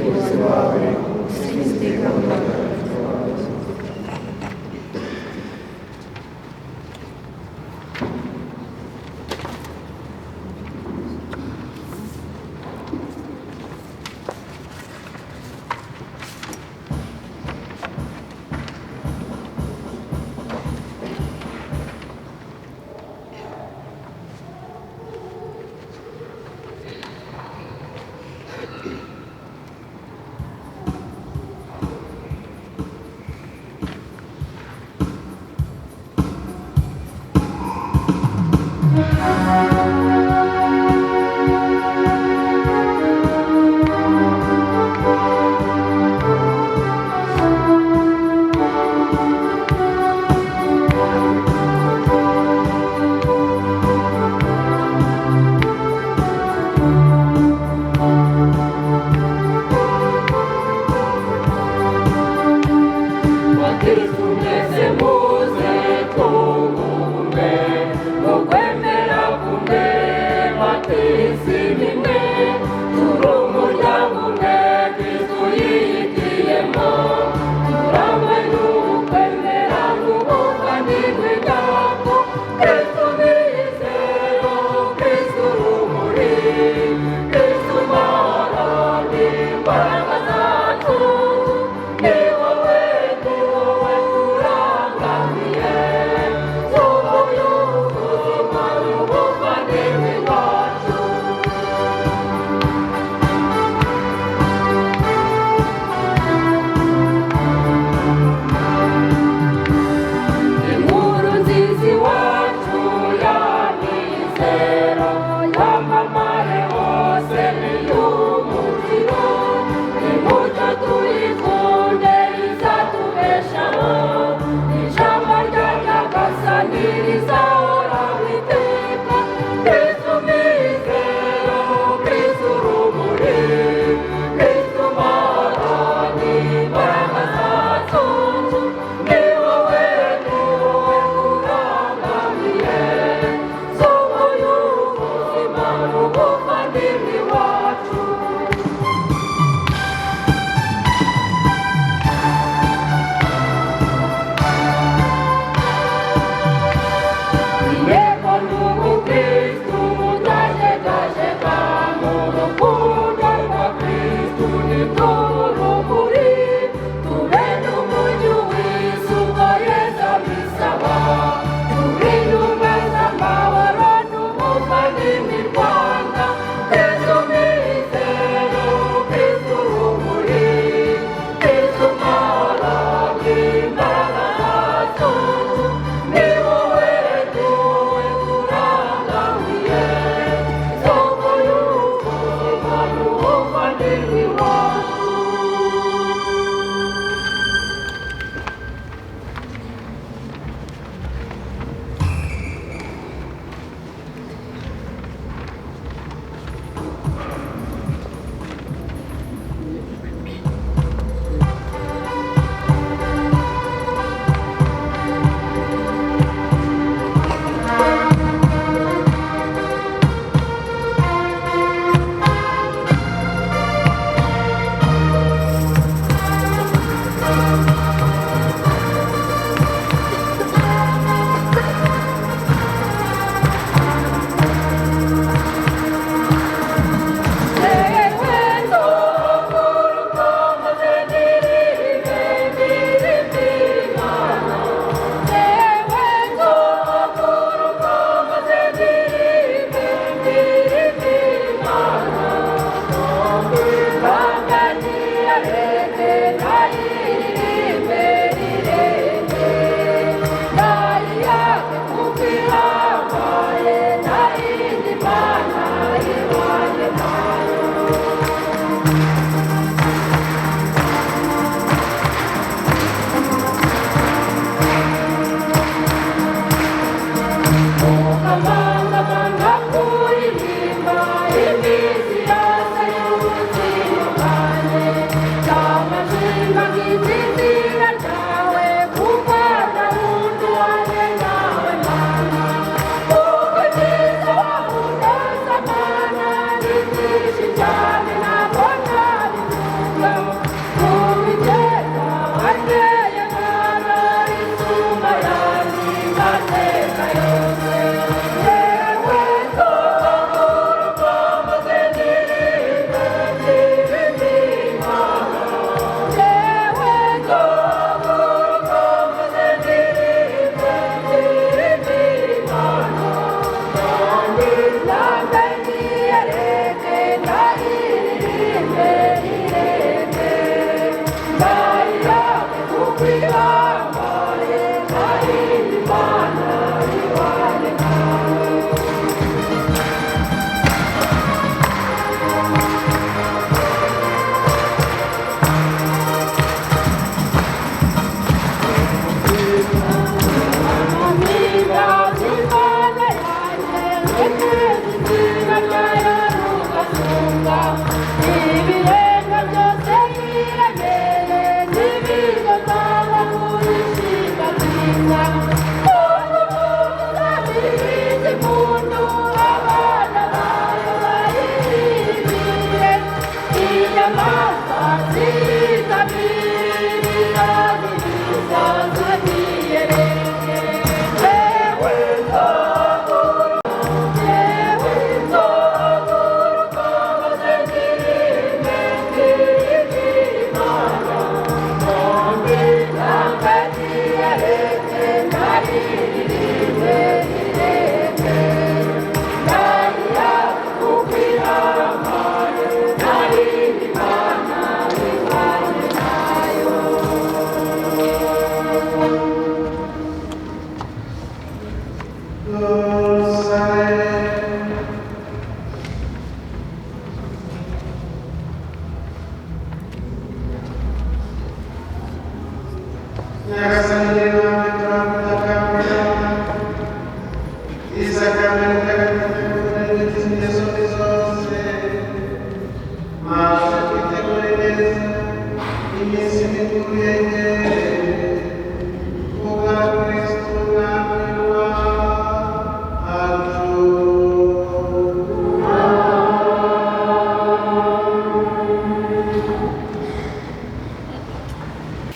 umucunguzi wawe usinzira iteka mu mutagatifu wawe.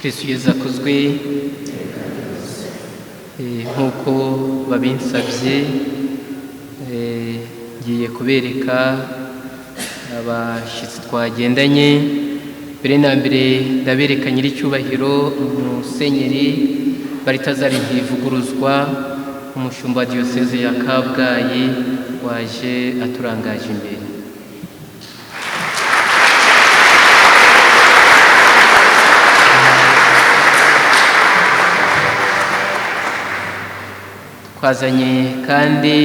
Kristo Yesu akuzwe. Nk'uko babinsabye ngiye kubereka abashyitsi twagendanye. Mbere na mbere ndabereka nyiricyubahiro Musenyeri Baritazari Ntivuguruzwa, umushumba wa diyoseze ya Kabgayi, waje aturangaje imbere. Twazanye kandi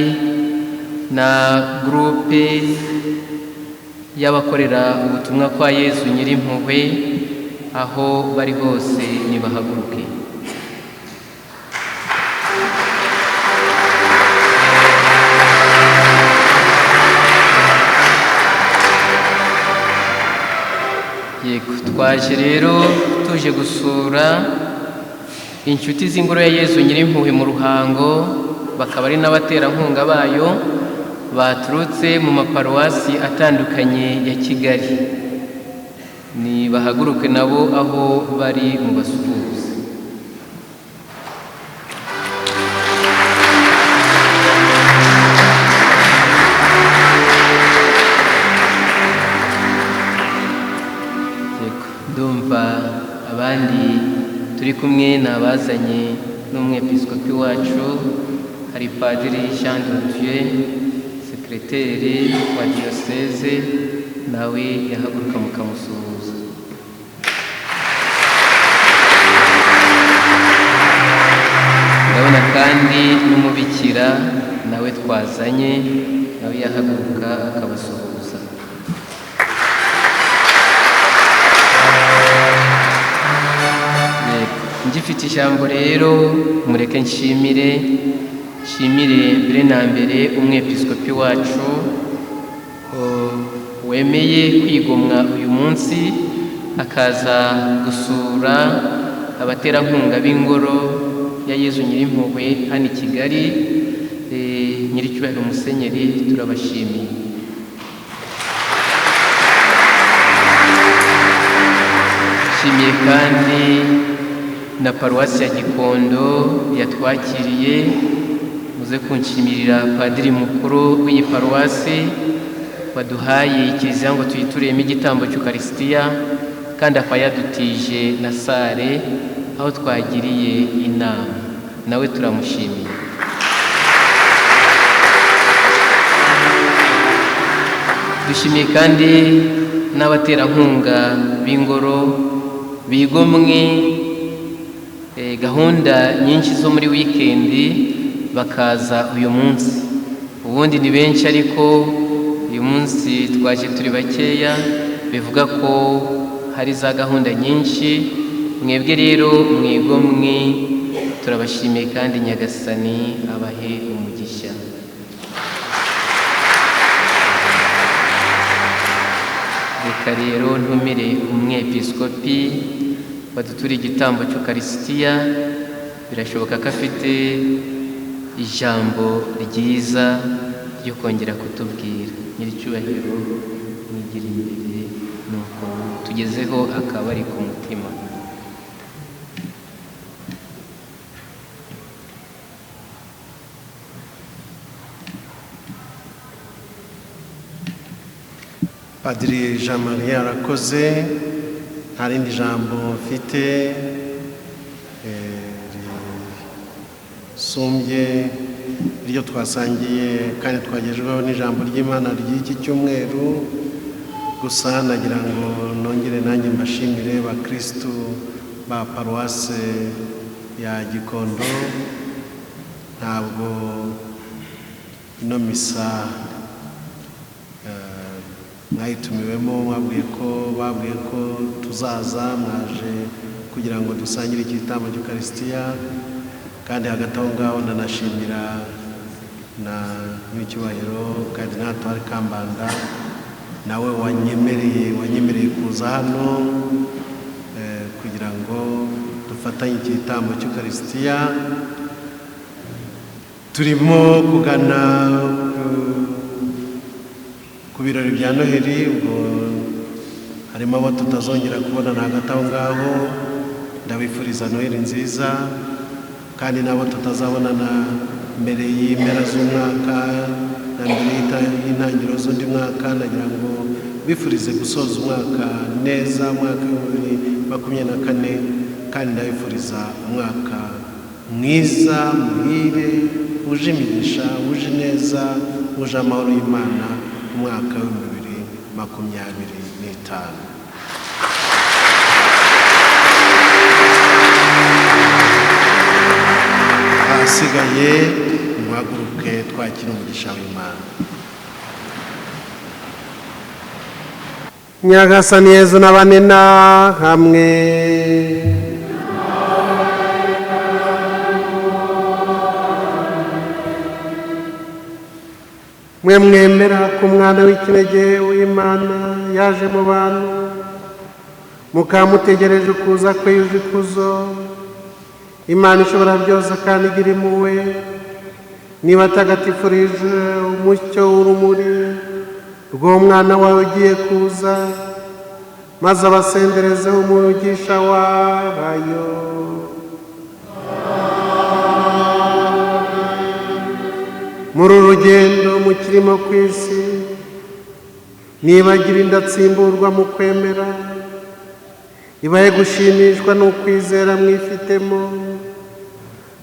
na gurupe y'abakorera ubutumwa kwa Yezu Nyirimpuhwe, aho bari hose nibahaguruke. Yego, twaje rero tuje gusura inshuti z'ingoro ya Yezu Nyirimpuhwe mu Ruhango, bakaba ari n'abaterankunga bayo baturutse mu maparuwasi atandukanye ya Kigali. Ni bahaguruke nabo aho bari mu basuhuza. Ndumva abandi turi kumwe nabazanye n'umwepiskopi wacu, hari Padiri Jean de Dieu, sekreteri wa diyoseze, nawe yahaguruka mukamusuhuza. Ndabona kandi n'umubikira nawe twazanye, nawe yahaguruka akabasuhuza. Ngifite ijambo rero, mureke nshimire mbere na mbere umwepiskopi wacu wemeye kwigomwa uyu munsi akaza gusura abaterankunga b'ingoro ya Yezu Nyirimpuhwe hano i Kigali. Nyiricyubahiro Musenyeri, turabashimiye. Nshimiye kandi na paruwasi ya Gikondo yatwakiriye. Muze kunshimirira Padiri mukuru w'iyi paruwasi waduhaye kiliziya ngo tuyituriyemo igitambo cy'Ukarisitiya, kandi akaba yadutije na sare aho twagiriye inama, nawe turamushimiye. Dushimiye kandi n'abaterankunga b'ingoro bigomwe gahunda nyinshi zo muri wikendi bakaza uyu munsi. Ubundi ni benshi, ariko uyu munsi twaje turi bakeya, bivuga ko hari za gahunda nyinshi. Mwebwe rero mwigomwe, turabashimiye kandi Nyagasani abahe umugisha. reka rero ntumire umwepiskopi wadutura igitambo cy'ukarisitiya. Birashoboka ko afite ijambo ryiza ryo kongera kutubwira. Nyiricyubahiro mwigira imbere nuko tugezeho akaba ari ku mutima. Padiri Jean Marie arakoze, nta rindi jambo mfite risumbye iryo twasangiye kandi twagejejweho n'ijambo ry'Imana ry'iki cyumweru. Gusa nagira ngo nongere nanjye mbashimire bakristu ba paruwase ya Gikondo. Ntabwo ino misa mwayitumiwemo babwiye ko tuzaza, mwaje kugira ngo dusangire igitambo cy'ukarisitiya. Kandi hagati aho ngaho ndanashimira na nyiricyubahiro Kardinali Antoine Kambanda, nawe wanyemereye kuza hano kugira ngo dufatanye igitambo cy'ukarisitiya. Turimo kugana ku birori bya Noheli, ubwo harimo abo tutazongera kubonana hagati aho ngaho. Ndabifuriza Noheli nziza, kandi nabo tutazabonana mbere y'impera z'umwaka na mbere y'intangiriro z'undi mwaka. Nagira ngo bifurize gusoza umwaka neza, umwaka wa 2024, kandi ndabifuriza umwaka mwiza, muhire, uje imigisha, uje neza, uje amahoro y'Imana, umwaka wa 2025. Ahasigaye muhaguruke twakira umugisha w'Imana. Nyagasani Yezu n'abane na hamwe. Mwe mwemera ko umwana w'ikinege w'Imana yaje mu bantu, mukamutegereje kuza kwe yuje ikuzo. Imana ishobora byose kandi igira impuhwe, niba atagatifurije umucyo w'urumuri rw'uwo mwana wawe ugiye kuza, maze abasenderezeho umugisha wayo. Muri uru rugendo mukirimo ku isi, nibagira indatsimburwa mu kwemera, ibaye gushimishwa n'ukwizera mwifitemo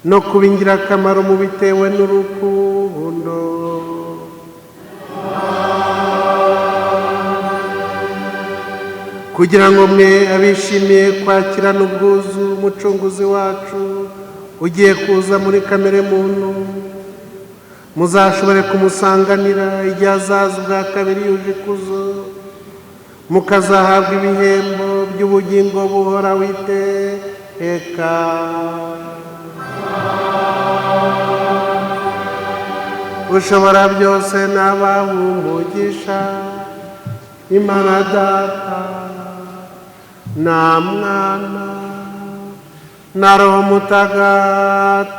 no kuba ingirakamaro mu bitewe n'urukundo. Kugira ngo mwe abishimiye kwakirana ubwuzu umucunguzi wacu ugiye kuza muri kamere muntu, muzashobore kumusanganira igihe azaza ubwa kabiri yuje ikuzo, mukazahabwa ibihembo by'ubugingo buhoraho iteka. Ushobora byose n'abaha umugisha, Imana Data na Mwana na Roho Mutagatifu.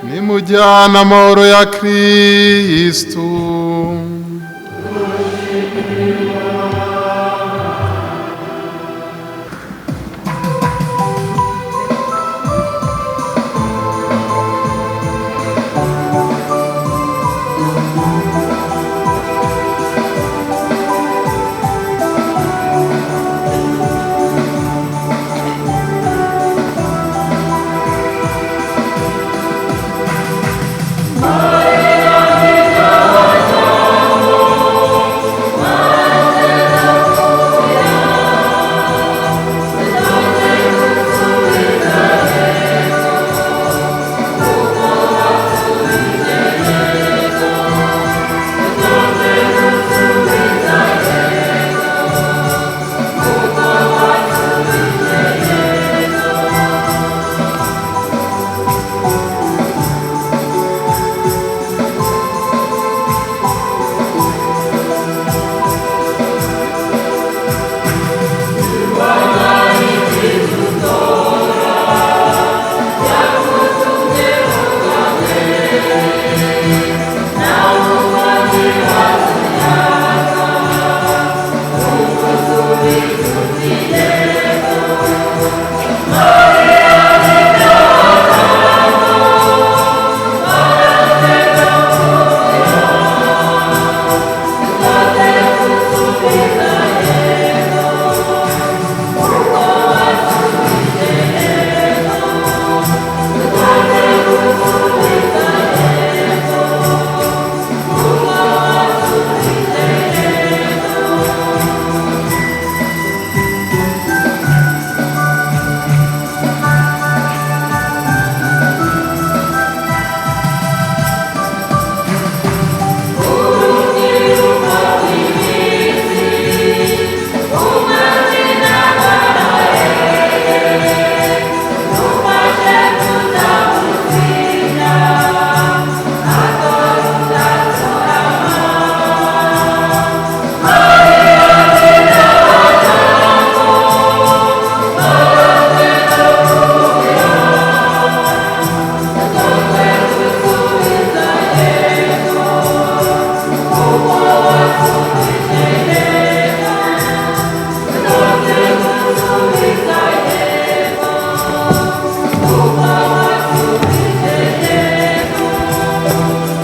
Nimujyana amahoro ya Kristu.